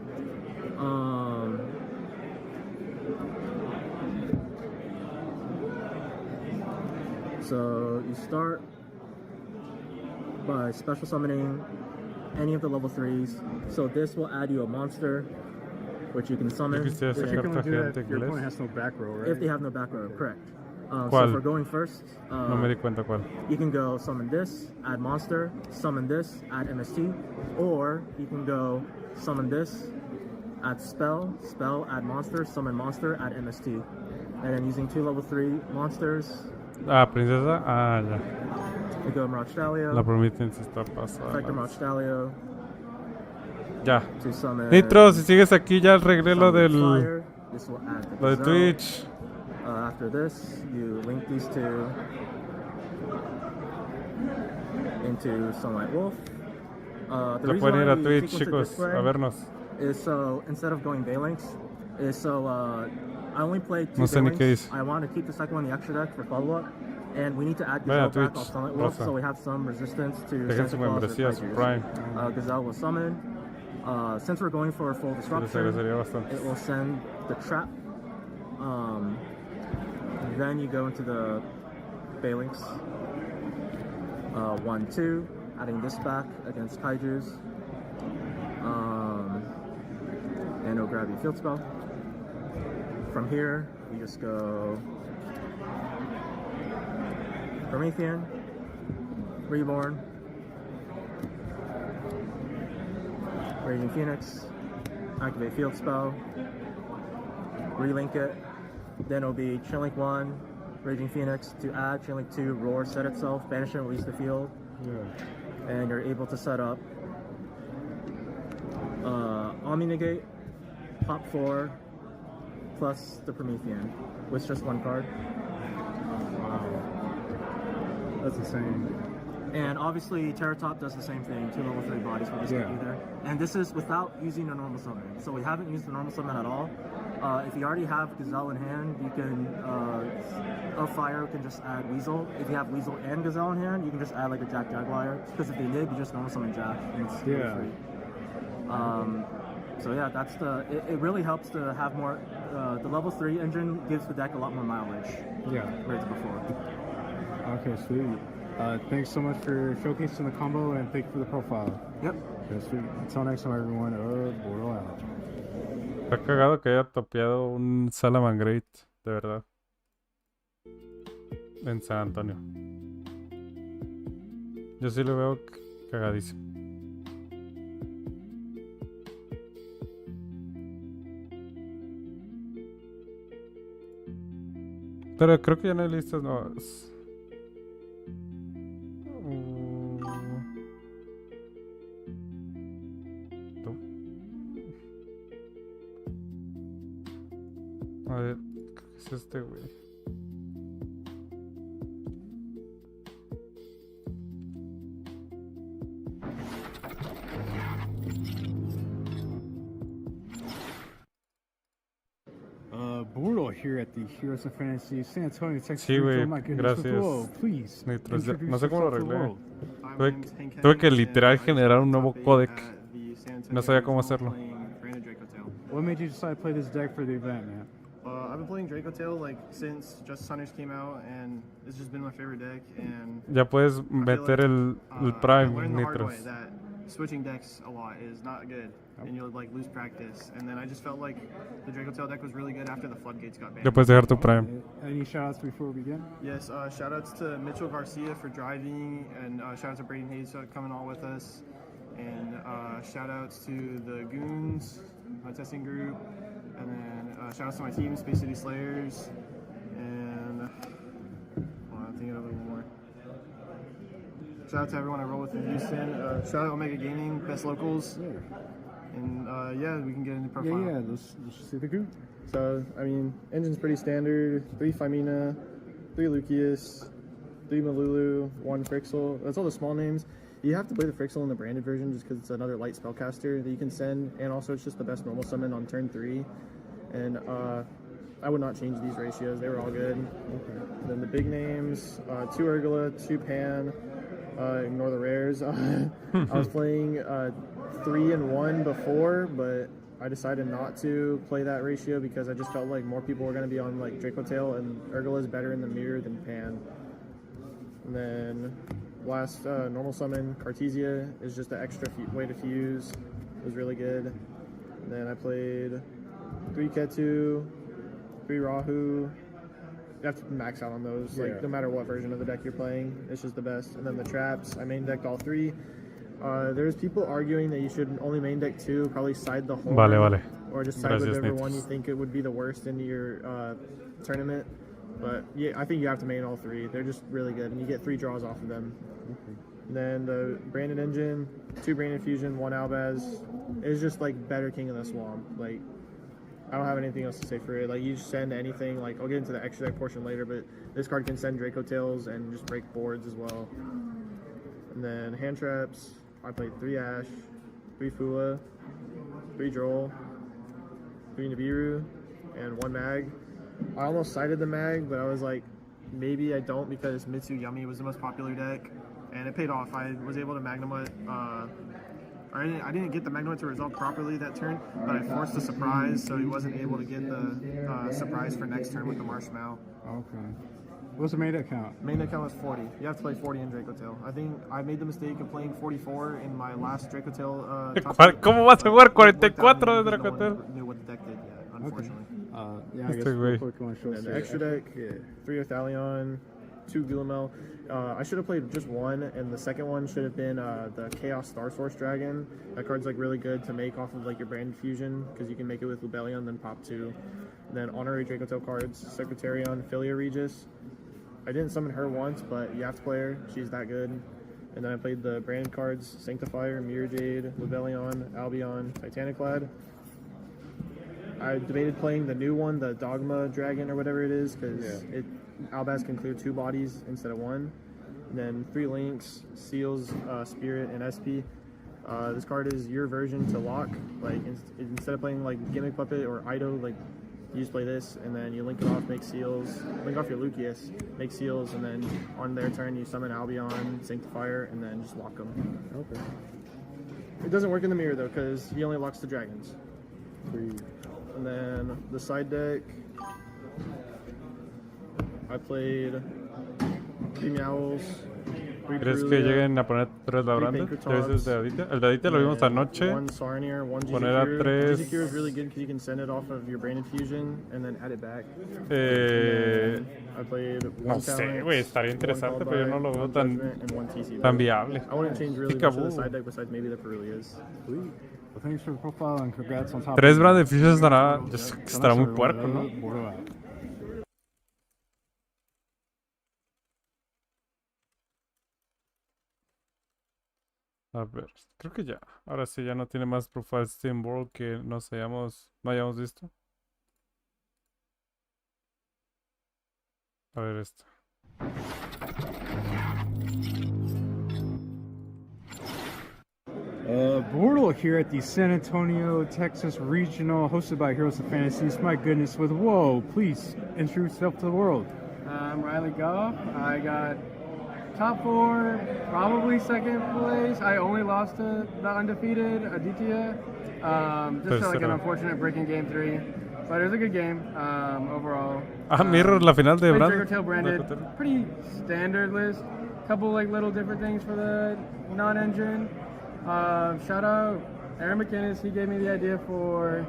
So you start by special summoning any of the level 3s. So this will add you a monster, which you can summon. Yo quisiera But esa you can carta only do that gigante if your que opponent lees. has no back row, right? If they have no back row, correct. So ¿Cuál? for going first, No me di cuenta cuál. you can go summon this, add monster, summon this, add MST, or you can go summon this, add spell, add monster, summon monster, add MST. And then using 2 level 3 monsters, Ah, princesa. Ah, ya. we go Mirage Dalio, La permiten si está pasada. Effector Mirage Dalio, Ya. to summon Nitro, si sigues aquí ya arreglé lo summon del... fire. This will add the Lo de gazelle. Twitch. After this, you link these 2 into Sunlight Wolf. The Ya reason pueden ir why a we Twitch, sequence it chicos, this way a vernos. is so instead of going Balinks, is so I only played 2 No sé ni qué Balinks. dice. I want to keep the second one in the extra deck for follow-up, and we need to add Vaya, Gazelle back Twitch, on Sunlight Wolf, Rosa. so we have some resistance to Dejen Santa su Claus or membresía, su Kaijus. Prime. Gazelle will summon. Since we're going for a full Les disruption, agradecería bastante. it will send the trap. Then you go into the Balinks. 1, 2, adding this back against Kaijus. And it'll grab your field spell. From here, you just go Promethean, Reborn, Raging Phoenix, activate field spell, relink it, then it'll be Chainlink 1, Raging Phoenix to add, Chainlink 2, Roar, set itself, banish and release the field, Yeah. and you're able to set up Omni Negate, Pop 4, plus the Promethean, with just 1 card. Wow. That's insane. And obviously, Terra Top does the same thing, 2 level 3 bodies will just get Yeah. you there. And this is without using a normal summon. So we haven't used the normal summon at all. If you already have Gazelle in hand, you can, Fire can just add Weasel. If you have Weasel and Gazelle in hand, you can just add like a Jack Jaguar. Because if they nib, you just normal summon Jack, and it's really Yeah. free. So yeah, that's it really helps to have more, the level 3 engine gives the deck a lot more mileage Yeah. compared to before. Okay, sweet. Thanks so much for showcasing the combo and thank you for the profile. Yep. Okay, sweet. Until next time, everyone. Boro out. Está cagado que haya topeado un Salamangreat, de verdad. En San Antonio. Yo sí lo veo cagadísimo. Pero creo que ya no hay listas nuevas. ¿Tú? A ver, ¿qué es este, güey? Burlo here at the Heroes of Fantasy San Antonio, Texas. Sí, güey, Oh my goodness, gracias. Whoa, please. Nitros, introduce no sé cómo lo yourself to the arreglé. world. Tuve que literal generar un nuevo codec. No sabía cómo hacerlo. What made you decide to play this deck for the event, man? I've been playing Draco Tail like since Justice Hunters came out, and it's just been my favorite deck. And Ya puedes meter el I Prime, learned the hard way Nitros. that switching decks a lot is not good, and you'll like lose practice. And then I just felt like the Draco Tail deck was really good after the floodgates got Ya banned. puedes dejar tu Prime. Any shoutouts before we begin? Yes, shoutouts to Mitchell Garcia for driving, and shoutouts to Braden Hayes for coming on with us, and shoutouts to the Goons, my testing group, and then shoutouts to my team, Space City Slayers, and I'm thinking of a little more. Shout out to everyone I roll with in Houston. Shout out Omega Gaming, best locals, and yeah, we can get into profile. Yeah, let's see the group. So, I mean, engine's pretty standard. 3 Femina, 3 Lucius, 3 Malulu, 1 Frixel. That's all the small names. You have to play the Frixel in the branded version just because it's another light spellcaster that you can send, and also it's just the best normal summon on turn 3. And I would not change these ratios. They were all good. Okay. Then the big names, 2 Urgula, 2 Pan, ignore the rares. I was playing 3 and 1 before, but I decided not to play that ratio because I just felt like more people were going to be on like Draco Tail, and Urgula is better in the mirror than Pan. And then last normal summon, Cartesia is just an extra way to fuse. It was really good. And then I played 3 Ketu, 3 Rahu. You have to max out on those, like no matter what version of the deck you're playing. It's just the best. And then the traps, I main decked all 3. There's people arguing that you should only main deck 2, probably side the whole, Vale. or just side Gracias, whichever Nitros. one you think it would be the worst in your tournament. But yeah, I think you have to main all 3. They're just really good, and you get 3 draws off of them. And then the branded engine, 2 branded fusion, 1 Albaz. It's just like better King of the Swamp. Like, I don't have anything else to say for it. Like, you just send anything. Like, I'll get into the extra deck portion later, but this card can send Draco Tails and just break boards as well. And then hand traps. I played 3 Ash, 3 Fula, 3 Droll, 3 Nibiru, and 1 Mag. I almost cited the Mag, but I was like, maybe I don't because Mitsu Yummy was the most popular deck, and it paid off. I was able to Magnemite. I didn't get the Magnemite to resolve properly that turn, but I forced a surprise, so he wasn't able to get the surprise for next turn with the Marshmallow. Okay. What's the main deck count? Main deck count was 40. You have to play 40 in Draco Tail. I think I made the mistake of playing 44 in my last Draco Tail. ¿Cómo vas a jugar 44 de Draco Tail? Knew what the deck did yet, unfortunately. Yeah, I guess Este real güey. quick, you want to show us And the your extra deck, 3 Othalion, 2 Gulamel. I should have played just 1, and the second one should have been the Chaos Star Source Dragon. That card's like really good to make off of like your branded fusion because you can make it with Lubellion, then pop 2. And then honorary Draco Tail cards, Secretarion, Philia Regis. I didn't summon her once, but you have to play her. She's that good. And then I played the branded cards, Sanctifier, Mirror Jade, Lubellion, Albion, Titaniclad. I debated playing the new one, the Dogma Dragon or whatever it is, because Albaz can clear 2 bodies instead of 1. And then 3 links, Seals, Spirit, and SP. This card is your version to lock. Like instead of playing like Gimmick Puppet or Ido, like you just play this, and then you link it off, make seals, link off your Lucius, make seals, and then on their turn you summon Albion, Sanctifier, and then just lock them. Okay. It doesn't work in the mirror though, because he only locks the dragons. And then the side deck, I played 3 Meowls, 3 ¿Crees que Perulia, lleguen a poner 3 labrantes? ¿Ya ves el de Aditya? El de Aditya lo vimos anoche. 1 Sarnier, 1 Poner a GZQ. 3. GZQ is really good because you can send it off of your branded fusion and then add it back. I played 1 No sé, Talent, güey, estaría 1 interesante, Called pero yo no By, lo veo 1 tan, Judgment, and 1 TC. tan viable. I wouldn't change really much of the Picaboo. side deck besides maybe the Perulias. Sweet. Well, thanks for the profile and congrats on top. 3 beneficios estará muy puerco, ¿no? Burlo out. A ver, creo que ya. Ahora sí, ya no tiene más profile Steam World que no hayamos visto. A ver esto. Bortle here at the San Antonio, Texas Regional, hosted by Heroes of Fantasies. My goodness, with whoa, please introduce yourself to the world. I'm Riley Goff. I got top 4, probably second place. I only lost to the undefeated Aditya. Just like an unfortunate break in game 3. But it was a good game overall. Mirror, la final de Dragotail branded. Pretty standard list. Couple like little different things for the non-engine. Shout out Aaron McInnes. He gave me the idea for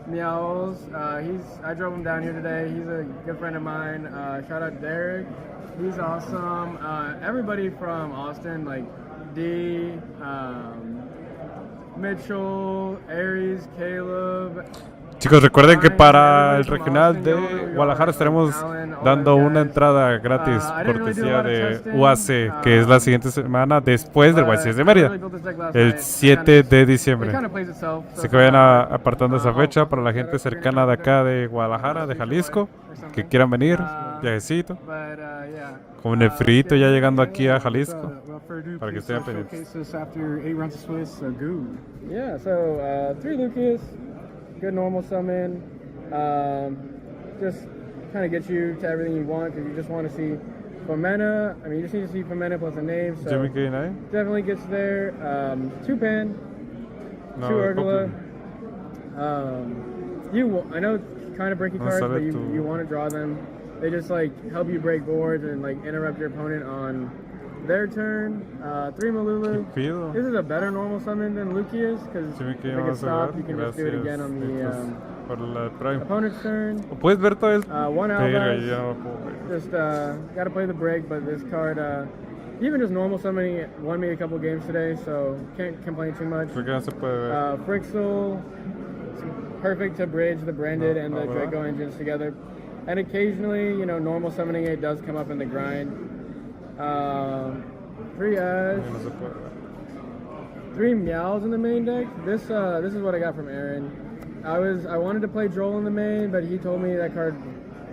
Meowls. I drove him down here today. He's a good friend of mine. Shout out Derek. He's awesome. Everybody from Austin, like D, Mitchell, Aries, Caleb. Chicos, recuerden que para el regional de Guadalajara estaremos dando una entrada gratis cortesía de UAC, que es la siguiente semana después del YCS de Mérida, el 7 de diciembre. Así que vayan apartando esa fecha para la gente cercana de acá de Guadalajara, de Jalisco, que quieran venir, viajecito, con el frito ya llegando aquí a Jalisco, para que estén pendientes. Yeah, so 3 Lucas. Good normal summon, just kind of get you to everything you want because you just want to see Fomena. I mean, you just need to see Fomena plus a name. So Jimmy K9 definitely gets there. 2 Pan, 2 Urgula. I know it's kind of breaky cards, but you want to draw them. They just like help you break boards and like interrupt your opponent on their turn. 3 Malulu. This is a better normal summon than Lucius because if it gets stopped, you can just do it again on the opponent's turn. Puedes ver todo el 1 Albaz. Just gotta play the break, but this card, even just normal summoning it, won me a couple games today, so can't complain too much. Frixel, perfect to bridge the branded and the Draco engines together. And occasionally, you know, normal summoning it does come up in the grind. 3 Ash, 3 Meows in the main deck. This is what I got from Aaron. I wanted to play Joel in the main, but he told me that card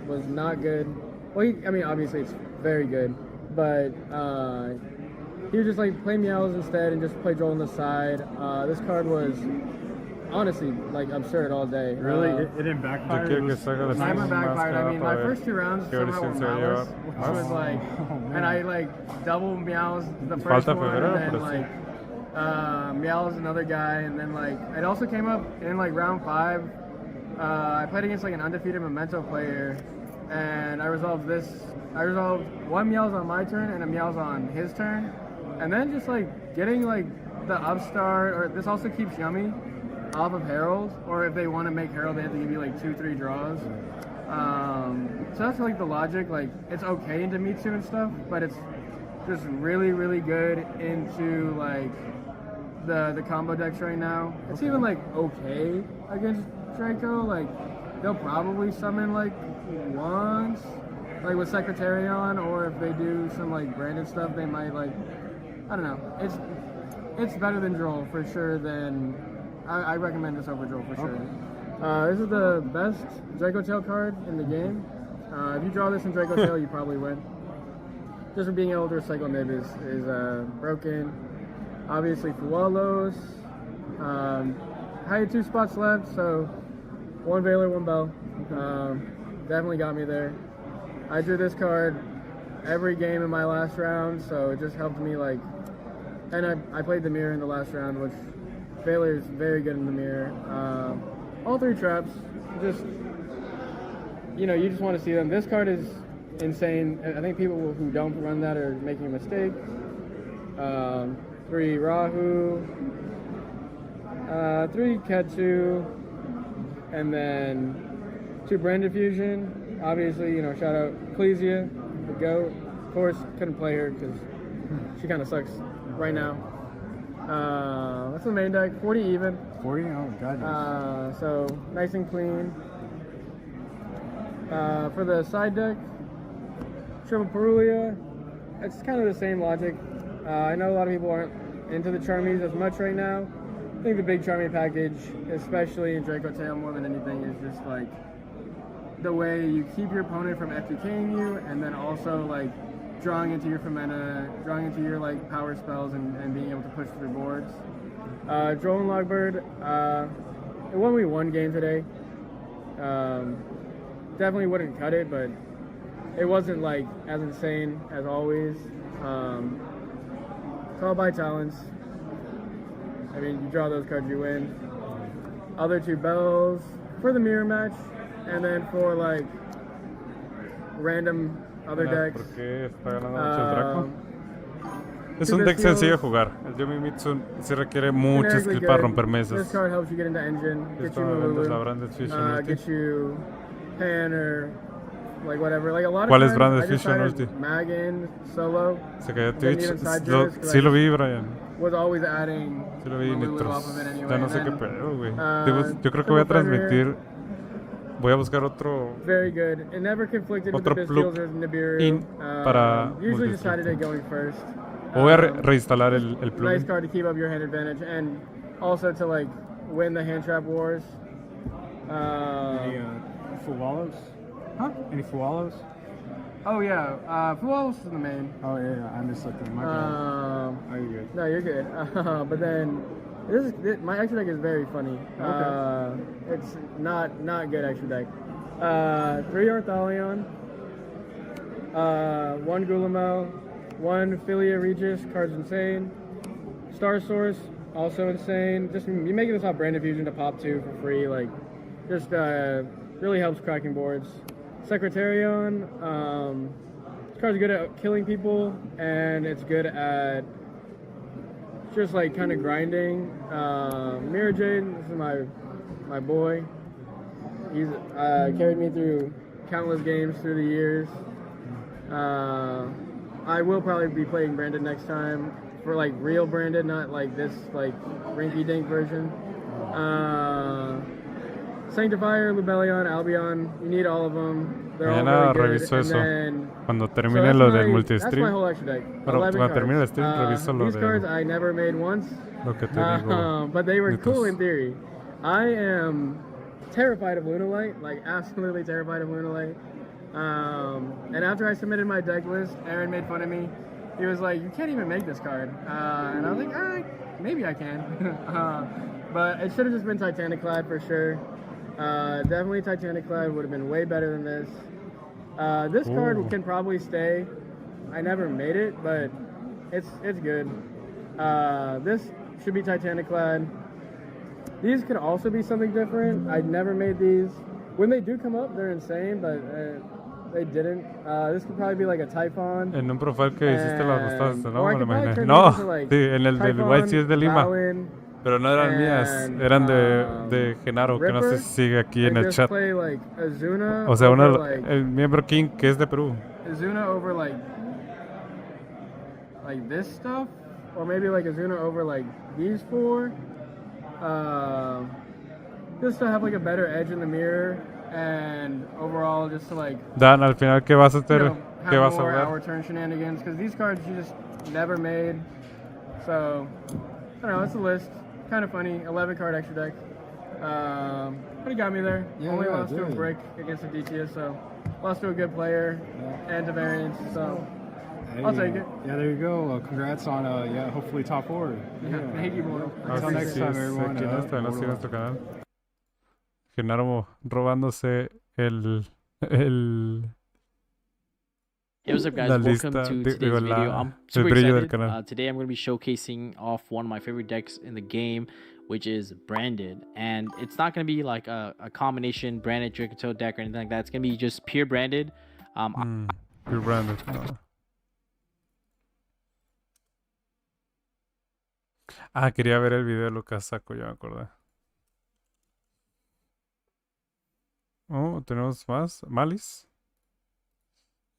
was not good. Well, I mean, obviously it's very good, but he was just like play Meows instead and just play Joel on the side. This card was honestly like absurd all day. Really? It didn't backfire? Never backfired. I mean, my first 2 rounds somehow were Malice, which was like, and I like double Meows the first one, and then like Meows another guy, and then like it also came up in like round 5. I played against like an undefeated Memento player, and I resolved 1 Meows on my turn and a Meows on his turn, and then just like getting like the upstart, or this also keeps Yummy off of Herald, or if they want to make Herald, they have to give you like 2-3 draws. So that's like the logic. Like it's okay into Mitsu and stuff, but it's just really, really good into like the combo decks right now. It's even like okay against Draco. Like they'll probably summon like once, like with Secretarion, or if they do some like branded stuff, they might like, I don't know. It's better than Droll for sure. I recommend this over Droll for sure. This is the best Dragotail card in the game. If you draw this in Dragotail, you probably win. Just for being able to recycle Nib is broken. Obviously, Fualos. I had 2 spots left, so 1 Veiler, 1 Bell. Definitely got me there. I drew this card every game in my last round, so it just helped me like. And I played the mirror in the last round, which Veiler is very good in the mirror. All 3 traps, just, you know, you just want to see them. This card is insane. I think people who don't run that are making a mistake. 3 Rahu, 3 Ketsu, and then 2 Branded Fusion. Obviously, you know, shout out Ecclesia, the GOAT. Of course, couldn't play her because she kind of sucks right now. That's the main deck, 40 even. 40? Oh, God. So, nice and clean. For the side deck, Triple Perulia, it's kind of the same logic. I know a lot of people aren't into the Charmies as much right now. I think the big Charmy package, especially in Draco Tail more than anything, is just like the way you keep your opponent from FTKing you, and then also like drawing into your Femena, drawing into your like power spells, and being able to push through boards. Droll and Logbird, it won me one game today. Definitely wouldn't cut it, but it wasn't like as insane as always. Call by talents. I mean, you draw those cards, you win. Other two bells for the mirror match, and then for like random other decks. ¿Por qué está ganando mucho el Draco? Es un deck sencillo de jugar. El Yomi Mitsu sí requiere mucho skill para romper mesas. This card helps you get into engine, get you Malulu, get you Pan or like whatever. Like a lot of ¿Cuál es times, Branded I Fusion decided ulti? Mag-in, Solo. Se cayó then Twitch. even side Lo, jizz, 'cause sí I lo vi, Brian. was always adding Sí lo vi, Malulu Nitros. off of it anyway. Ya no sé and qué then, pedo, güey. Yo creo que voy a transmitir. Voy a buscar otro. Very good. It never conflicted with Otro the plug Bestials or Nibiru. in para Usually multistream. decided it going first. O voy a reinstalar el Nice plugin. card to keep up your hand advantage and also to like win the hand trap wars. Any Fuwalos? Huh? Any Fuwalos? Oh yeah, Fuwalos is the main. Oh yeah, I missed something. My bad. Oh, you're good. No, you're good. But then my extra deck is very funny. Okay. It's not good extra deck. 3 Orthalion, 1 Gulamel, 1 Philia Regis, card's insane. Star Source, also insane. Just you making this off Branded Fusion to pop 2 for free, like just really helps cracking boards. Secretarion, this card's good at killing people, and it's good at just like kind of grinding. Mirror Jade, this is my boy. He's carried me through countless games through the years. I will probably be playing Branded next time for like real Branded, not like this like rinky dink version. Sanctifier, Lubellion, Albion, you need all of them. They're all Mañana really good. reviso eso. Then, Cuando termine lo del that's my multistream. whole extra deck. Pero 11 cuando termine el cards. stream, reviso lo These cards de I never made once, lo que te digo. but they were Nitos. cool in theory. I am terrified of Lunalight, like absolutely terrified of Lunalight. And after I submitted my deck list, Aaron made fun of me. He was like, "You can't even make this card," and I was like, "Maybe I can." But it should have just been Titaniclad for sure. Definitely Titaniclad would have been way better than this. This card can probably stay. I never made it, but it's good. This should be Titaniclad. These could also be something different. I never made these. When they do come up, they're insane, but they didn't. This could probably be like a Typhon. En un profile que hiciste las gustaste, ¿no? Or I Me lo could probably imaginé. turn No, these into, like, sí, en el del Typhon, YCS de Lima. Balin, Pero no eran mías, and, eran de Genaro, que no sé Ripper, si sigue aquí en and el just chat. play, like, Azuna O sea, over, like, el miembro King que es de Perú. Azuna over like this stuff, or maybe like Azuna over like these 4. Just to have like a better edge in the mirror, and overall just to like Dan, al final, ¿qué vas a hacer? ¿Qué have vas a more ver? hour turn shenanigans, because these cards you just never made. So I don't know, it's a list. Kind of funny. 11 card extra deck. But he got me there. Only lost to a brick against a DTS, so lost to a good player and to variance. So Hey, I'll take it. Yeah, there you go. Congrats on hopefully top 4. Thank you, boy. Until next time, everyone. Aquí no está, no sigue nuestro canal. Genaro robándose el Hey, what's up, guys? la Welcome lista, to today's digo, video. I'm el super brillo del excited. canal. Today I'm going to be showcasing off one of my favorite decks in the game, which is Branded. And it's not going to be like a combination Branded Draco deck or anything like that. It's going to be just pure Branded. Pure Branded. No. Quería ver el video de Lucas Saco, ya me acordé. Oh, tenemos más. Malice.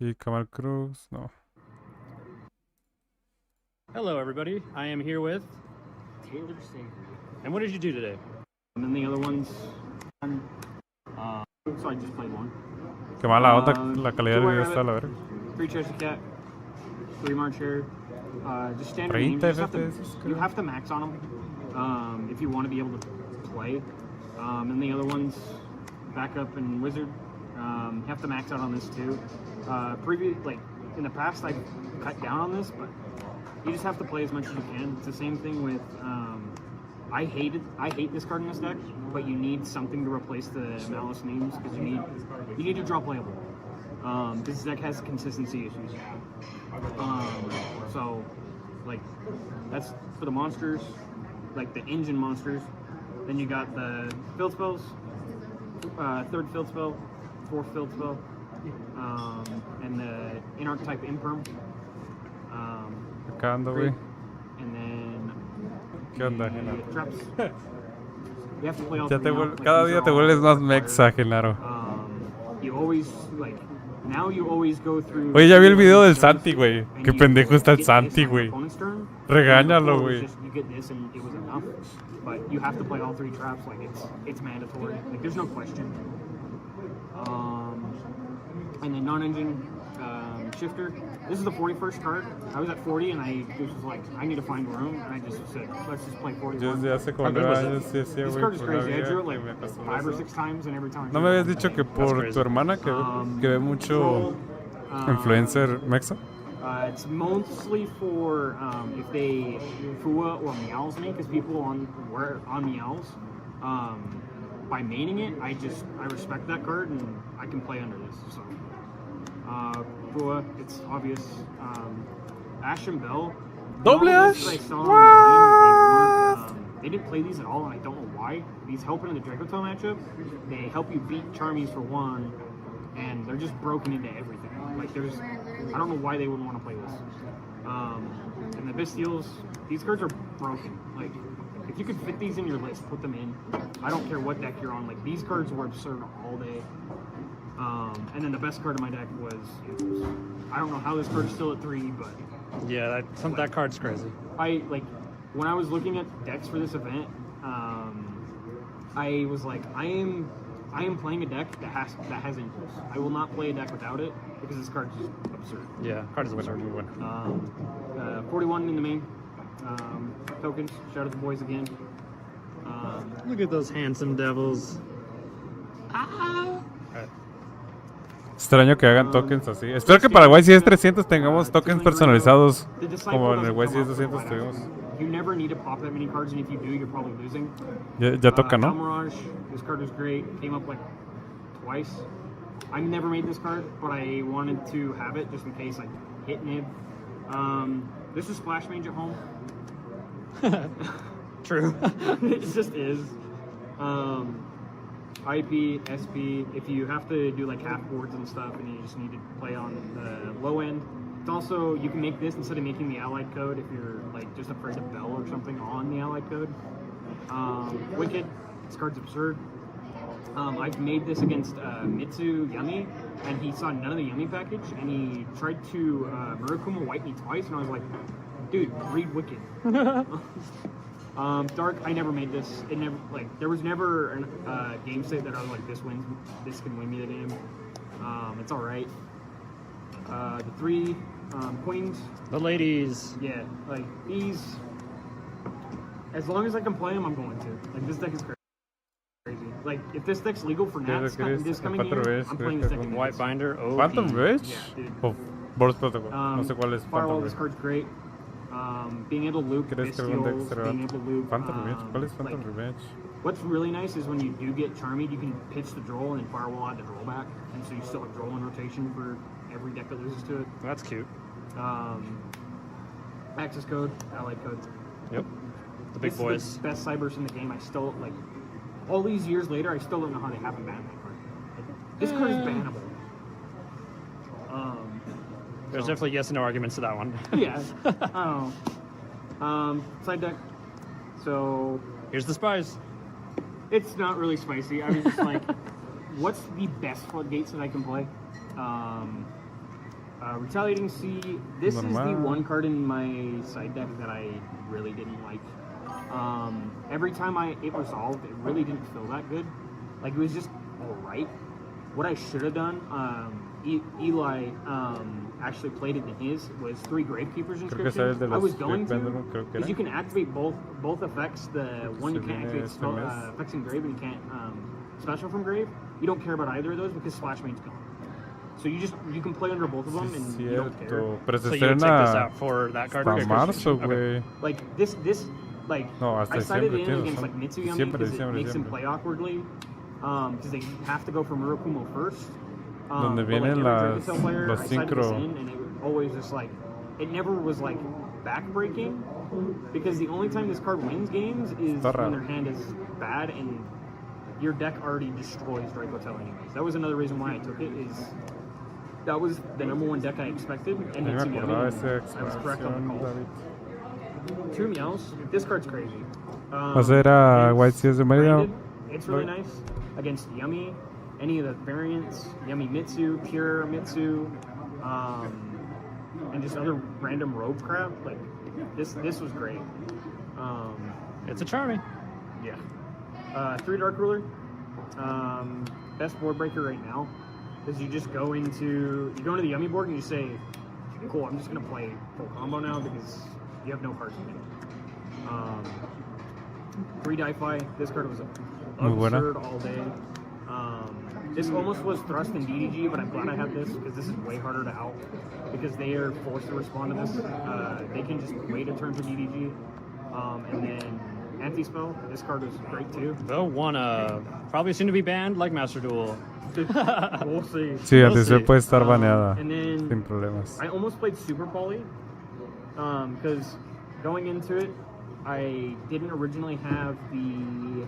Y Kamal Cruz, no. Hello, everybody. I am here with Taylor Singh. And what did you do today? And then the other ones. So I just played one. Qué mala onda la calidad del video está, la verga. 3 Cheshire Cat, 3 March Hare, Just standard names. You have to max on them if you want to be able to play. And the other ones, backup and wizard, you have to max out on this too. Like in the past, I cut down on this, but you just have to play as much as you can. It's the same thing with. I hate this card in this deck, but you need something to replace the Malice names because you need to draw playable. This deck has consistency issues. So, like, that's for the monsters, like the engine monsters. Then you got the field spells, third field spell, fourth field spell, and the in-archetype imperm. Acá ando, güey. And then ¿Qué onda, Genaro? traps. You have to play all Ya three now. Like, cada these día are te all vuelves más required. mexa, Genaro. You always, like, now you always go through. Oye, ya vi el video del Santi, güey. Qué pendejo está el Santi, güey. Regáñalo, güey. You get this and it was enough. But you have to play all three traps, like it's mandatory. Like there's no question. And then non-engine shifter. This is the 41st card. I was at 40 and I was like, I need to find room, and I just said, let's just play 41. Yo desde hace como 9 años sí hacía, This güey, card is por crazy. la I vida drew it que like me pasó 5 or eso. 6 times, and every time. ¿No me habías dicho que por tu hermana que ve mucho influencer mexa? It's mostly for if they Fua or Meows me, because people on Meows, by maining it, I respect that card and I can play under this. So Fua, it's obvious. Ash and Bell. Double Ash? I saw online, they didn't play these at all, and I don't know why. These help in the Dracotail matchup. They help you beat Charmies for one, and they're just broken into everything. Like I don't know why they wouldn't want to play this. And the Bestials, these cards are broken. Like, if you could fit these in your list, put them in. I don't care what deck you're on. Like, these cards were absurd all day. And then the best card in my deck was, I don't know how this card's still at 3, but yeah, that card's crazy. When I was looking at decks for this event, I was like, I am playing a deck that has impulse. I will not play a deck without it because this card's just absurd. Yeah, card is absurd. 41 in the main. Tokens. Shout out to the boys again. Look at those handsome devils. Extraño que hagan tokens así. Espero que para el YCS 300 tengamos tokens personalizados como en el YCS 200 tuvimos. You never need to pop that many cards, and if you do, you're probably losing. Ya toca, ¿no? Mirage, this card was great. Came up like twice. I never made this card, but I wanted to have it just in case I hit nib. This is Splash Mage at home. True. It just is. IP, SP, if you have to do like half boards and stuff and you just need to play on the low end. It's also, you can make this instead of making the allied code if you're like just afraid of Bell or something on the allied code. Wicked, this card's absurd. I've made this against Mitsu Yummy, and he saw none of the Yummy package, and he tried to Murukuma wipe me twice, and I was like, dude, read Wicked. Dark, I never made this. It never, like, there was never a game state that I was like, this can win me the game. It's alright. The 3 queens. The ladies. Yeah, like, these, as long as I can play them, I'm going to. Like, this deck is crazy. Like, if this deck's legal for Nats this coming year, I'm playing this deck in White Binder. Oh, Phantom Rage? Yeah, dude. Oh, Boros Protocol. No sé cuál es Firewall, Phantom this Rage. card's great. Being able to loop ¿Crees que algún deck Bestials, será being able to loop... Phantom Revenge? ¿Cuál es Phantom like, Revenge? What's really nice is when you do get Charmied, you can pitch the draw and then Firewall add the draw back, and so you still have draw in rotation for every deck that loses to it. That's cute. Access code, allied code. Yep. The big boys. Is the best Cybers in the game. I still, like, all these years later, I still don't know how they haven't banned that card. Like, this card is bannable. There's definitely yes and no arguments to that one. Yeah. I don't know. Side deck. So here's the spice. It's not really spicy. I was just like, what's the best floodgates that I can play? Retaliating Sea. This is the one card in my side deck that I really didn't like. Every time it resolved, it really didn't feel that good. Like, it was just alright. What I should have done, Eli actually played it in his was 3 Gravekeeper's Creo que sabes de inscriptions. I los was going to, Pendulum, creo que because era. you can activate both effects. The one you se can't viene activate este spell, mes. effects in Grave, and you can't special from Grave. You don't care about either of those because Splash Main's gone. So you can play under both of them and you don't care. Cierto. Pero se So you would take this estrena out for that card? hasta marzo, Okay. güey. Like this like No, hasta I cited diciembre, in tienes against razón. like Mitsuyami Diciembre, because it diciembre, makes him diciembre. play awkwardly. Because they have to go for Murakumo first. Donde But, vienen every las, Dragon Tail player, los I cited this synchro. in, and it was always just like it never was like backbreaking because the only time this card wins games is Está raro. when their hand is bad and your deck already destroys Draco Tail anyways. That was another reason why I took it. Is that was the #1 deck I expected, and Yo me Mitsuyami, acordaba de and esa I was correct on the expansión, call. David. True Meows. This card's crazy. ¿Vas a ir a Against YCS de Mérida? branded, it's really nice. Against Yummy, any of the variants, Yummy Mitsu, Pure Mitsu, and just other random rogue crap. Like this was great. It's a charming. Yeah. 3 Dark Ruler. Best board breaker right now. Because you just go into the Yummy board and you say, cool, I'm just gonna play full combo now because you have no cards in it. 3 Di-Fi. This card was Muy buena. absurd all day. This almost was thrust in DDG, but I'm glad I had this because this is way harder to out because they are forced to respond to this. They can just wait a turn for DDG, and then anti-spell. This card was great too. Though one probably soon to be banned like Master Duel. We'll see. Sí, We'll antes see. puede estar baneada. And then Sin problemas. I almost played Super Poly because going into it, I didn't originally have the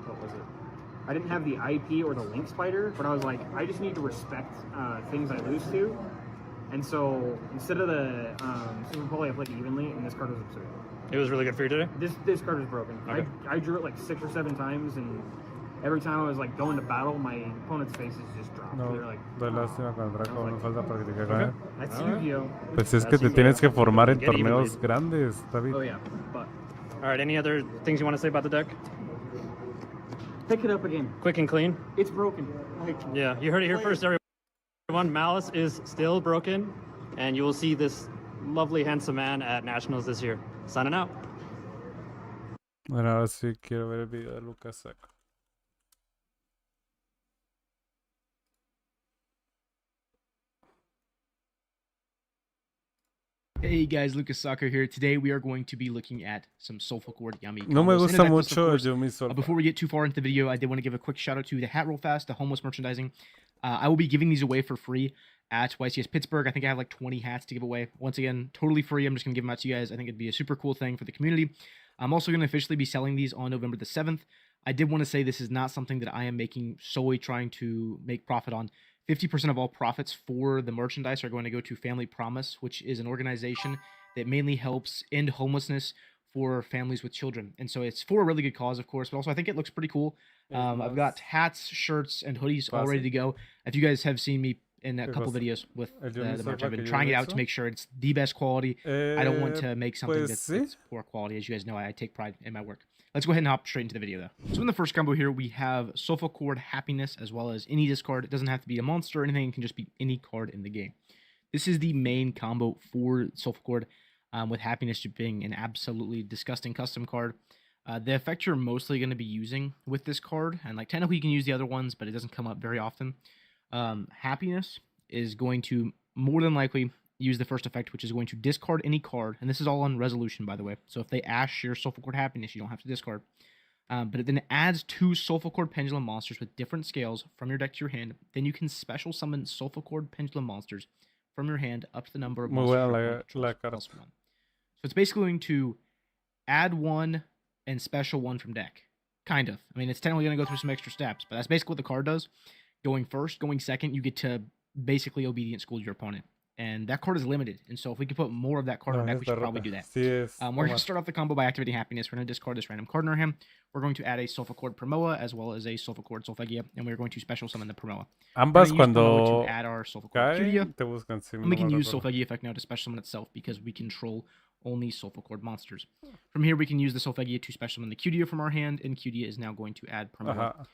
what was it? I didn't have the IP or the Link Spider, but I was like, I just need to respect things I lose to, and so instead of the Super Poly, I played evenly, and this card was absurd. It was really good for you today? This card was broken. Okay. I drew it like 6 or 7 times, and every time I was like going to battle, my opponent's faces just dropped. No, They're like, doy lástima con el Draco, no falta practicar con él. that's Alright. Yu-Gi-Oh. Pues es que That's te Yu-Gi-Oh. tienes que formar en Get even, torneos lead. grandes, David. Oh yeah, but All right, any other things you want to say about the deck? pick it up again. Quick and clean? It's broken. Like, Yeah, you heard it here first, everyone. Malice is still broken, and you will see this lovely, handsome man at Nationals this year. Signing out. Bueno, ahora sí quiero ver el video de Lucas Saco. Hey guys, Lucas Soccer here. Today we are going to be looking at some Soulful Cord Yummy No me combos. gusta And in that list, of mucho course, Yumi Sol. before we get too far into the video, I did want to give a quick shout out to the Hat Roll Fast, the homeless merchandising. I will be giving these away for free at YCS Pittsburgh. I think I have like 20 hats to give away. Once again, totally free. I'm just going to give them out to you guys. I think it'd be a super cool thing for the community. I'm also going to officially be selling these on November the 7th. I did want to say this is not something that I am making solely trying to make profit on. 50% of all profits for the merchandise are going to go to Family Promise, which is an organization that mainly helps end homelessness for families with children. And so it's for a really good cause, of course, but also I think it looks pretty cool. I've got hats, shirts, and hoodies all ready to go. If you guys have seen me in a couple videos with the merch, I've been trying it out to make sure it's the best quality. I don't want to make something that's poor quality. As you guys know, I take pride in my work. Let's go ahead and hop straight into the video, though. So in the first combo here, we have Soulful Cord Happiness, as well as any discard. It doesn't have to be a monster or anything. It can just be any card in the game. This is the main combo for Soulful Cord, with Happiness being an absolutely disgusting custom card. The effect you're mostly going to be using with this card, and like technically you can use the other ones, but it doesn't come up very often. Happiness is going to more than likely use the first effect, which is going to discard any card, and this is all on resolution, by the way. So if they ash your Soulful Cord Happiness, you don't have to discard. But it then adds 2 Soulful Cord Pendulum monsters with different scales from your deck to your hand. Then you can special summon Soulful Cord Pendulum monsters from your hand up to the number of monsters plus 1. So it's basically going to add 1 and special 1 from deck. Kind of. I mean, it's technically going to go through some extra steps, but that's basically what the card does. Going first, going second, you get to basically obedient school your opponent. And that card is limited. And so if we could put more of that card on deck, we should probably do that. We're going to start off the combo by activating Happiness. We're going to discard this random card in our hand. We're going to add a Soulful Cord Promoa as well as a Soulful Cord Solfagia. And we're going to special summon the Promoa. Ambas cuando to add our Soulful Cord Cudia. te buscan. Sí, And we can use Solfagia effect now to special summon itself because we control only Soulful Cord monsters. From here, we can use the Solfagia to special summon the Cudia from our hand. And Cudia is now going to add Promoa.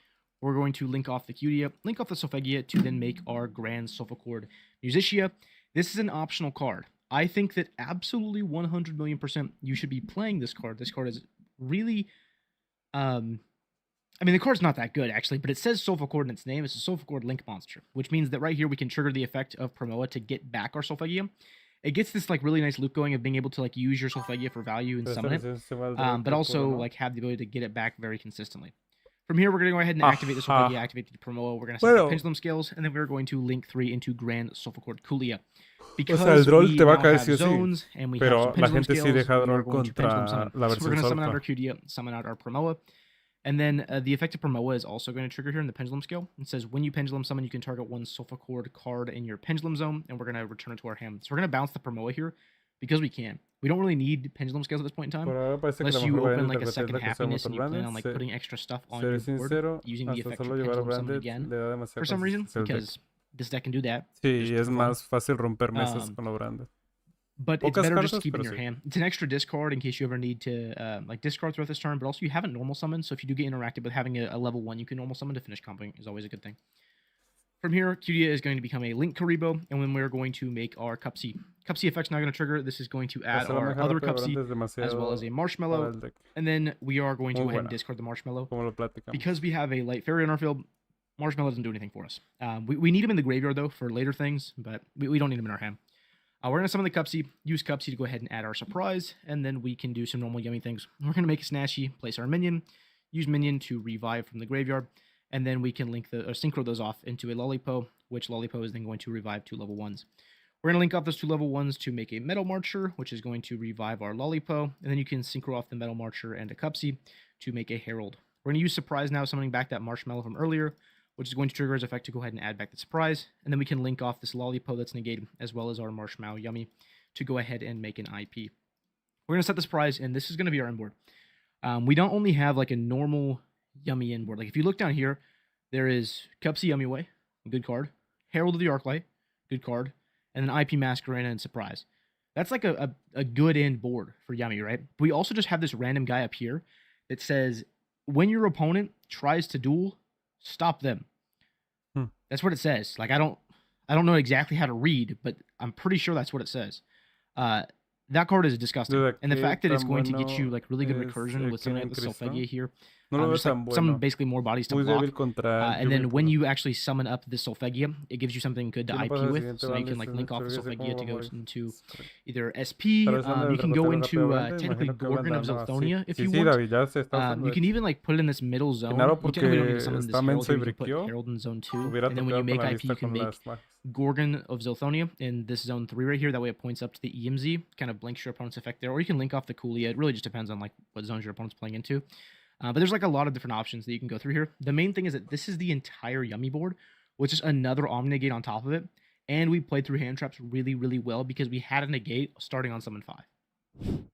We're going to link off the Cutia, link off the Solfegia to then make our Grand Sulfachord Musicia. This is an optional card. I think that absolutely 100 million% you should be playing this card. This card is really, I mean, the card's not that good, actually, but it says Sulfachord in its name. It's a Sulfachord Link monster, which means that right here we can trigger the effect of Promoa to get back our Solfegia. It gets this, like, really nice loop going of being able to, like, use your Solfegia for value and summon it, but also, like, have the ability to get it back very consistently. From here, we're going to go ahead and activate the Solfegia, activate the Promoa. We're going to set the Pendulum Scales, and then we're going to link 3 into Grand Sulfachord Culia. Because o sea, el droll te va a caer sí o zones, sí, and we pero have la gente sí deja droll contra la so we're versión going to summon out solfa. our Cutia, summon out our Promoa, and then the effect of Promoa is also going to trigger here in the Pendulum Scale. It says, when you Pendulum Summon, you can target one Sulfachord card in your Pendulum Zone, and we're going to return it to our hand. So we're going to bounce the Promoa here, because we can. We don't really need Pendulum Scales at this point in time, unless you open like a second Happiness and you plan on like putting extra stuff on your board, using the effect of Pendulum Summon again, for some reason, because this deck can do that. Sí, es más fácil romper mesas con lo branded. But it's better just to keep it in your hand. It's an extra discard in case you ever need to like discard throughout this turn, but also you haven't normal summoned, so if you do get interacted with having a level 1, you can normal summon to finish comboing is always a good thing. From here, Cutia is going to become a Link Karibo, and then we're going to make our Cupsy. Cupsy effect's now going to trigger. This is going to add our other Cupsy, as well as a Marshmallow, and then we are going to go ahead and discard the Marshmallow. Because we have a Light Fairy in our field, Marshmallow doesn't do anything for us. We need him in the graveyard, though, for later things, but we don't need him in our hand. We're going to summon the Cupsy, use Cupsy to go ahead and add our Surprise, and then we can do some normal yummy things. We're going to make a Snatchy, place our Minion, use Minion to revive from the graveyard, and then we can link synchro those off into a Lollipo, which Lollipo is then going to revive 2 level 1s. We're going to link off those 2 level 1s to make a Metal Marcher, which is going to revive our Lollipo, and then you can synchro off the Metal Marcher and a Cupsy to make a Herald. We're going to use Surprise now, summoning back that Marshmallow from earlier, which is going to trigger his effect to go ahead and add back the Surprise, and then we can link off this Lollipo that's negated, as well as our Marshmallow Yummy, to go ahead and make an IP. We're going to set the Surprise, and this is going to be our inboard. We don't only have like a normal Yummy inboard. Like if you look down here, there is Cupsy Yummy Way, good card. Herald of the Arclight, good card. And then IP Masquerena and Surprise. That's like a good end board for Yummy, right? But we also just have this random guy up here that says, when your opponent tries to duel, stop them. That's what it says. Like I don't know exactly how to read, but I'm pretty sure that's what it says. That card is disgusting. And the fact that it's going to get you like really good recursion with something like the Solfegia here. Just like some basically more bodies to block. And then when you actually summon up the Solfegia, it gives you something good to IP with. So you can like link off the Solfegia to go into either SP. You can go into technically Gorgon of Zolthonia if you want. You can even like put it in this middle zone. You technically don't need to summon this Herald. You can put Herald in zone 2. And then when you make IP, you can make Gorgon of Zolthonia in this zone 3 right here. That way it points up to the EMZ, kind of blinks your opponent's effect there. Or you can link off the Coolia. It really just depends on like what zones your opponent's playing into. But there's like a lot of different options that you can go through here. The main thing is that this is the entire Yummy board, which is another Omni-Negate on top of it. And we played through hand traps really, really well because we had a negate starting on summon 5.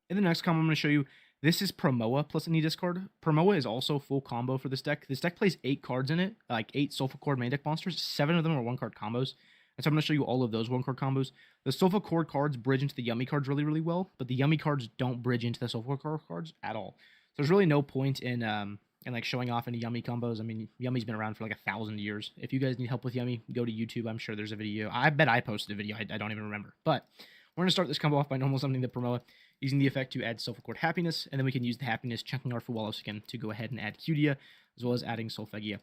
In the next combo I'm going to show you, this is Promoa plus any discard. Promoa is also full combo for this deck. This deck plays 8 cards in it, like 8 Sulfachord main deck monsters. 7 of them are 1-card combos. And so I'm going to show you all of those 1-card combos. The Sulfachord cards bridge into the Yummy cards really, really well, but the Yummy cards don't bridge into the Sulfachord cards at all. So there's really no point in like showing off any Yummy combos. I mean, Yummy's been around for like 1,000 years. If you guys need help with Yummy, go to YouTube. I'm sure there's a video. I bet I posted a video. I don't even remember. But we're going to start this combo off by normal summoning the Promoa, using the effect to add Sulfachord Happiness, and then we can use the Happiness, chunking our Fuwalos again to go ahead and add Cutia, as well as adding Solfegia.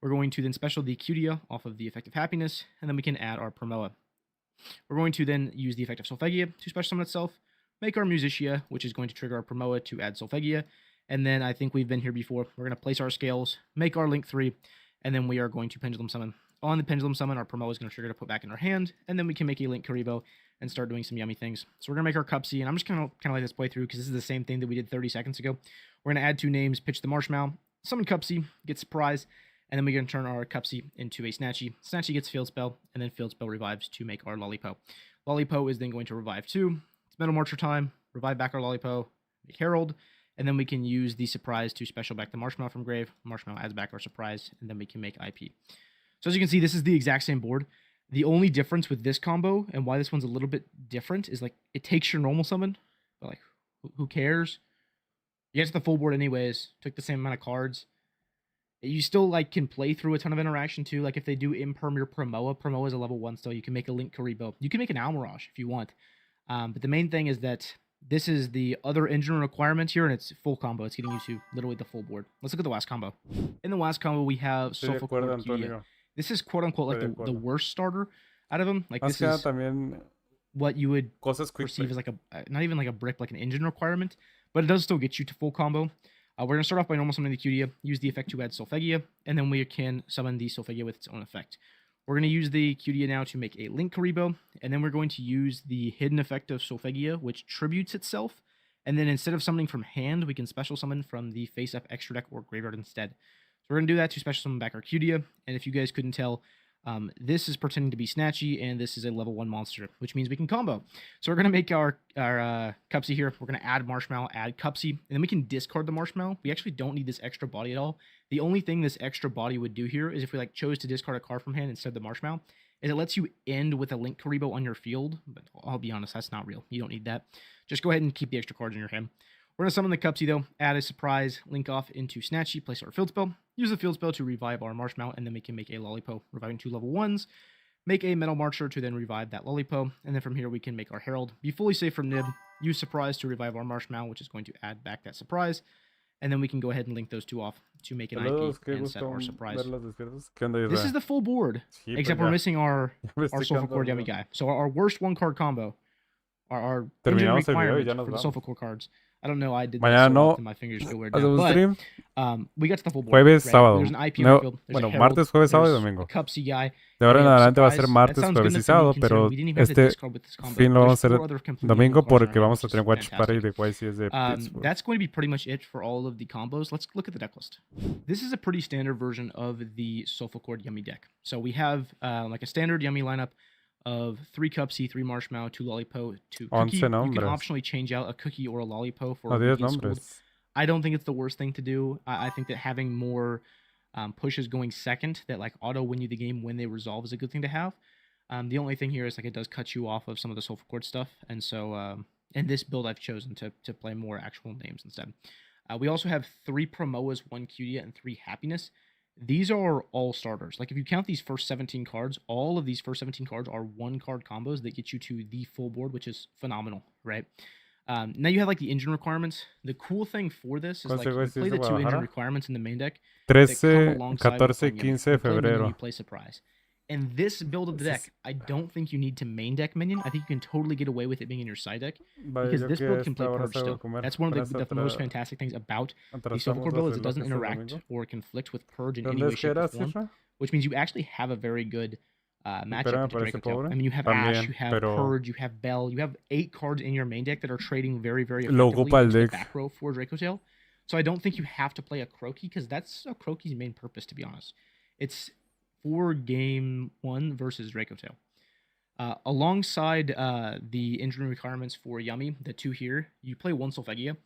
We're going to then special the Cutia off of the effect of Happiness, and then we can add our Promoa. We're going to then use the effect of Solfegia to special summon itself, make our Musicia, which is going to trigger our Promoa to add Solfegia, and then I think we've been here before. We're going to place our scales, make our Link 3, and then we are going to Pendulum Summon. On the Pendulum Summon, our Promoa is going to trigger to put back in our hand, and then we can make a Link Karibo and start doing some yummy things. So we're going to make our Cupsy, and I'm just going to let this play through because this is the same thing that we did 30 seconds ago. We're going to add 2 names, pitch the Marshmallow, summon Cupsy, get Surprise, and then we're going to turn our Cupsy into a Snatchy. Snatchy gets Field Spell, and then Field Spell revives to make our Lollipo. Lollipo is then going to revive too. It's Metal Marcher time. Revive back our Lollipo, make Herald, and then we can use the Surprise to special back the Marshmallow from grave. Marshmallow adds back our Surprise, and then we can make IP. So as you can see, this is the exact same board. The only difference with this combo, and why this one's a little bit different, is like it takes your normal summon, but like who cares? You get to the full board anyways. Took the same amount of cards. You still like can play through a ton of interaction too. Like if they do imperm your Promoa is a level 1 still. You can make a Link Karibo. You can make an Almirage if you want. But the main thing is that this is the other engine requirement here, and it's full combo. It's getting you to literally the full board. Let's look at the WASD combo. In the WASD combo, we have Sulfur. This is quote unquote like the worst starter out of them. Like this is what you would perceive as like a not even like a brick, like an engine requirement, but it does still get you to full combo. We're going to start off by normal summoning the Cutia, use the effect to add Solfegia, and then we can summon the Solfegia with its own effect. We're going to use the Cutia now to make a Link Karibo, and then we're going to use the hidden effect of Solfegia, which tributes itself, and then instead of summoning from hand, we can special summon from the face-up extra deck or graveyard instead. So we're going to do that to special summon back our Cutia, and if you guys couldn't tell, this is pretending to be Snatchy, and this is a level 1 monster, which means we can combo. So we're going to make our Cupsy here. We're going to add Marshmallow, add Cupsy, and then we can discard the Marshmallow. We actually don't need this extra body at all. The only thing this extra body would do here is if we like chose to discard a card from hand instead of the Marshmallow, is it lets you end with a Link Karibo on your field. But I'll be honest, that's not real. You don't need that. Just go ahead and keep the extra cards in your hand. We're going to summon the Cupsy, though, add a surprise, link off into Snatchy, place our field spell, use the field spell to revive our Marshmallow, and then we can make a Lollipo, reviving 2 level 1s, make a Metal Marcher to then revive that Lollipo, and then from here we can make our Herald, be fully safe from Nib, use Surprise to revive our Marshmallow, which is going to add back that Surprise, and then we can go ahead and link those 2 off to make an IP and set our Surprise. This is the full board, except we're missing our Soulful Core Yummy guy. So our worst 1-card combo, our engine requirement for the Soulful Core cards. I don't know, I did that so often, my fingers feel weird now, but we got to the full board. Jueves, right? sábado. There's an IP on the field, there's a Herald, martes, jueves, sábado y domingo. Cupsy guy. De ahora en adelante va a ser martes, jueves y sábado, pero este fin lo vamos a hacer domingo porque vamos a tener Watch Party de YCS de Pittsburgh. That's going to be pretty much it for all of the combos. Let's look at the deck list. This is a pretty standard version of the Soulful Core Yummy deck. So we have like a standard Yummy lineup of 3 Cupsy, 3 Marshmallow, 2 Lollipo, 2 Cookie. You can optionally change out a Cookie or a Lollipo for a Cookie. I don't think it's the worst thing to do. I think that having more pushes going second that like auto win you the game when they resolve is a good thing to have. The only thing here is like it does cut you off of some of the Soulful Core stuff, and so in this build I've chosen to play more actual names instead. We also have 3 Promoas, 1 Cutia, and 3 Happiness. These are all starters. Like if you count these first 17 cards, all of these first 17 cards are 1-card combos that get you to the full board, which is phenomenal, right? Now you have like the engine requirements. The cool thing for this is like you play the 2 engine requirements in the main deck. 13, 14, 15 de febrero. You play Surprise. And this build of the deck, I don't think you need to main deck minion. I think you can totally get away with it being in your side deck. Because this build can play Purge still. That's one of the most fantastic things about the Soulful Core build is it doesn't interact or conflict with Purge in any way, shape, or form. Which means you actually have a very good matchup with Draco. I mean, you have Ash, you have Purge, you have Bell, you have 8 cards in your main deck that are trading very, very effectively into the back row for Draco Tail. So I don't think you have to play a Croaky, because that's a Croaky's main purpose, to be honest. It's for game 1 versus Draco Tail. Alongside the engine requirements for Yummy, the 2 here, you play 1 Solfegia.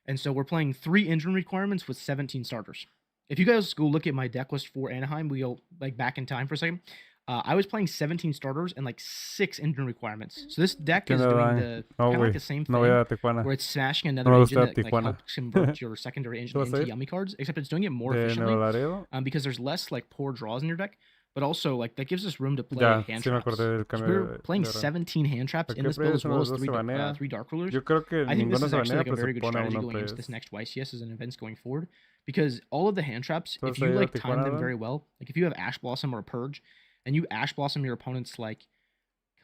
And so we're playing 3 engine requirements with 17 starters. If you guys go look at my deck list for Anaheim, we go like back in time for a second. I was playing 17 starters and like 6 engine requirements. So this deck is doing the kind of like the same thing, where it's smashing another engine that like, helps convert your secondary engine into Yummy cards, except it's doing it more efficiently because there's less like poor draws in your deck. But also, like, that gives us room to play hand traps. So we're playing 17 hand traps in this build as well as 3 Dark Rulers. I think this is actually like a very good strategy going into this next YCS as an events going forward. Because all of the hand traps, if you like time them very well, like if you have Ash Blossom or a Purge, and you Ash Blossom your opponent's like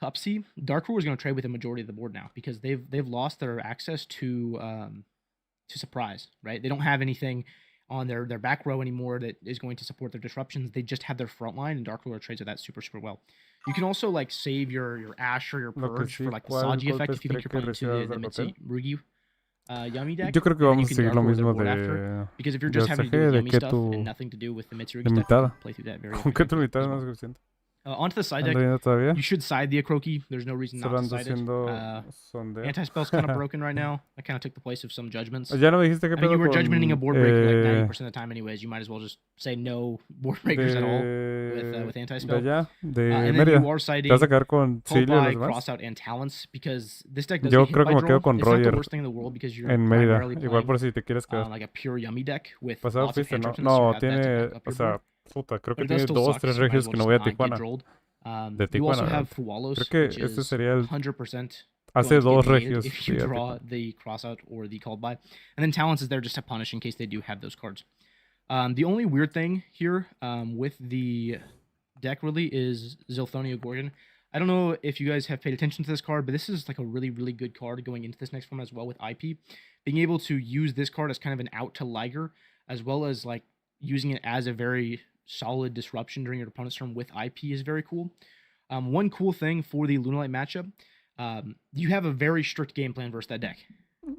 Cupsy, Dark Ruler is going to trade with the majority of the board now because they've lost their access to Surprise, right? They don't have anything on their back row anymore that is going to support their disruptions. They just have their front line, and Dark Ruler trades with that super, super well. You can also like save your Ash or your Purge for like the Saji effect if you think you're playing to the Mitzi Rugi Yummy deck. Yo creo que vamos a seguir lo mismo de because if you're just having to do Yummy stuff and nothing to do with the Mitzi Rugi deck, play through that very ¿Con qué tu mitad es más suficiente? Onto the side ¿Anda deck, viendo todavía? you should side the Akroki. There's no reason not to Solo ando side it. haciendo sondeo. Anti-spell's kind of broken right now. I kind of took the place of some judgments. Ya no me dijiste qué I mean, pedo you were con, judgmenting a board breaker like 90% of the time anyways. You might as well just say no board breakers at all with anti-spell. De allá, de and Mérida. then you are ¿Te siding vas a quedar con Pull Silvio y by, los demás? cross out, and talents because this deck doesn't Yo hit creo by que me draw. quedo con It's not the Roger worst thing in the world because you're en Mérida. primarily Igual playing, por si te quieres quedar. like a pure yummy deck with Pasado lots of fuiste, hand ¿no? traps, No, so you have that to tiene, back up o your sea, board. puta, creo But que it does tiene still 2, suck, 3 so you might as regios well que no just voy a not get Tijuana. drolled. De You also Tijuana. have Fualos, Creo que which este is sería el... 100% Hace going to 2 get negated regios. if you fíjate. draw the cross out or the called by. And then talents is there just to punish in case they do have those cards. The only weird thing here with the deck really is Zilthonia Gorgon. I don't know if you guys have paid attention to this card, but this is like a really, really good card going into this next format as well with IP. Being able to use this card as kind of an out to Liger, as well as like using it as a very solid disruption during your opponent's turn with IP is very cool. One cool thing for the Lunalight matchup, you have a very strict game plan versus that deck.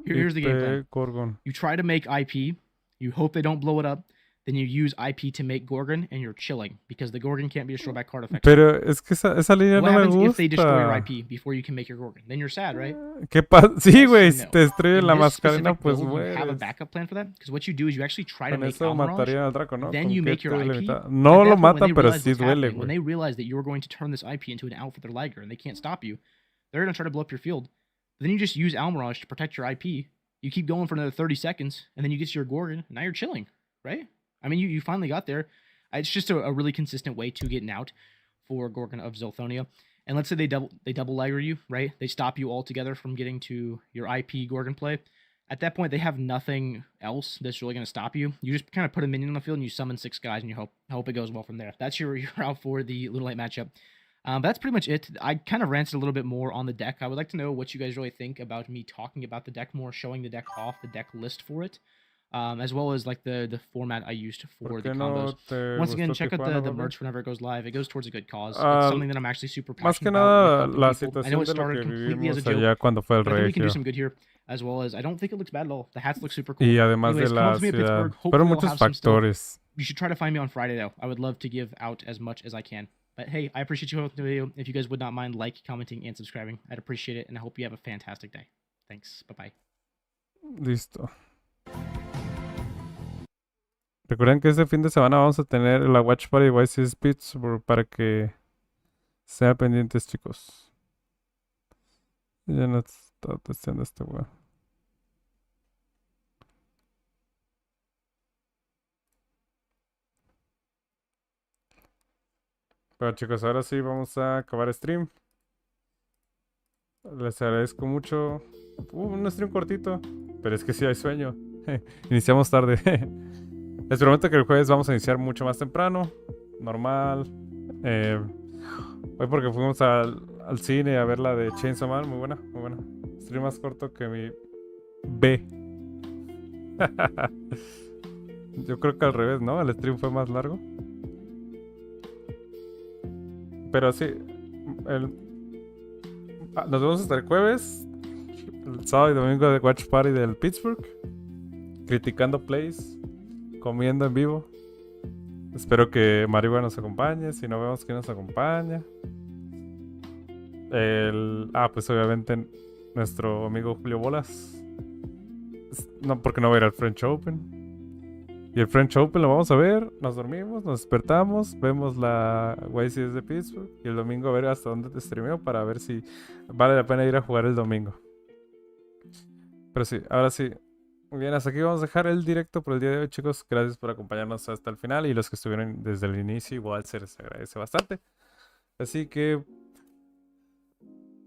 Here's the game plan. Gorgon. You try to make IP, you hope they don't blow it up, then you use IP to make Gorgon, and you're chilling, because the Gorgon can't be destroyed by card effects. Pero es que esa línea What no me happens if they destroy your gusta. IP before you can make your Gorgon? Then you're sad, right? ¿Qué pasa? Sí, güey, si No. te destruyen In la this mascarena, specific pues build, you have a mueres. backup plan for that, because what you do is you actually try to Con make eso matarían al Almirage, Draco, ¿no? then Con you que make your te IP. limita- At No lo that point, when matan, they pero realize sí what's duele, happening, when güey. they realize that you're going to turn this IP into an out for their Liger, and they can't stop you, they're going to try to blow up your field. But then you just use Almirage to protect your IP. You keep going for another 30 seconds, and then you get to your Gorgon, and now you're chilling, right? I mean, you finally got there. It's just a really consistent way to get an out for Gorgon of Zilthonia. And let's say they double Liger you, right? They stop you altogether from getting to your IP Gorgon play. At that point, they have nothing else that's really going to stop you. You just kind of put a minion on the field and you summon 6 guys and you hope it goes well from there. That's your out for the Lunalight matchup. But that's pretty much it. I kind of ranted a little bit more on the deck. I would like to know what you guys really think about me talking about the deck more, showing the deck off, the deck list for it. As well as like the format I used for the combos. Once again, check out the merch whenever it goes live. It goes towards a good cause. It's something that I'm actually super Más que passionate nada, about. la I know situación it de lo started que completely as a vivimos joke. allá cuando fue el But I think we can do regio. some good here, as well as I don't think it looks bad at all. The hats look super cool. Y además Anyways, de come la up to me at ciudad. Pittsburgh. Hopefully Pero I'll muchos have some still. factores. You should try to find me on Friday though. I would love to give out as much as I can. But hey, I appreciate you watching the video. If you guys would not mind commenting, and subscribing, I'd appreciate it. And I hope you have a fantastic day. Thanks. Bye-bye. Listo. Recuerden que este fin de semana vamos a tener la Watch Party de YCS Pittsburgh para que sean pendientes, chicos. Ya no está testeando este weón. Pero chicos, ahora sí vamos a acabar stream. Les agradezco mucho. Un stream cortito. Pero es que sí hay sueño. Iniciamos tarde. Les prometo que el jueves vamos a iniciar mucho más temprano. Normal. Hoy porque fuimos al cine a ver la de Chainsaw Man. Muy buena, muy buena. Stream más corto que mi B. Yo creo que al revés, ¿no? El stream fue más largo. Pero sí. Nos vemos hasta el jueves. El sábado y domingo de Watch Party del Pittsburgh. Criticando plays. Comiendo en vivo. Espero que Marihuana nos acompañe. Si no vemos quién nos acompaña. Pues obviamente nuestro amigo Julio Bolas. No, porque no va a ir al French Open. Y el French Open lo vamos a ver. Nos dormimos, nos despertamos. Vemos la YCS de Pittsburgh. Y el domingo a ver hasta dónde te streameo. Para ver si vale la pena ir a jugar el domingo. Pero sí, ahora sí. Muy bien, hasta aquí vamos a dejar el directo por el día de hoy, chicos. Gracias por acompañarnos hasta el final. Y los que estuvieron desde el inicio, igual se les agradece bastante. Así que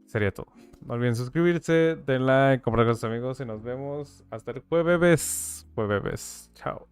sería todo. No olviden suscribirse, den like, compartir con sus amigos y nos vemos hasta el jueves. Chao.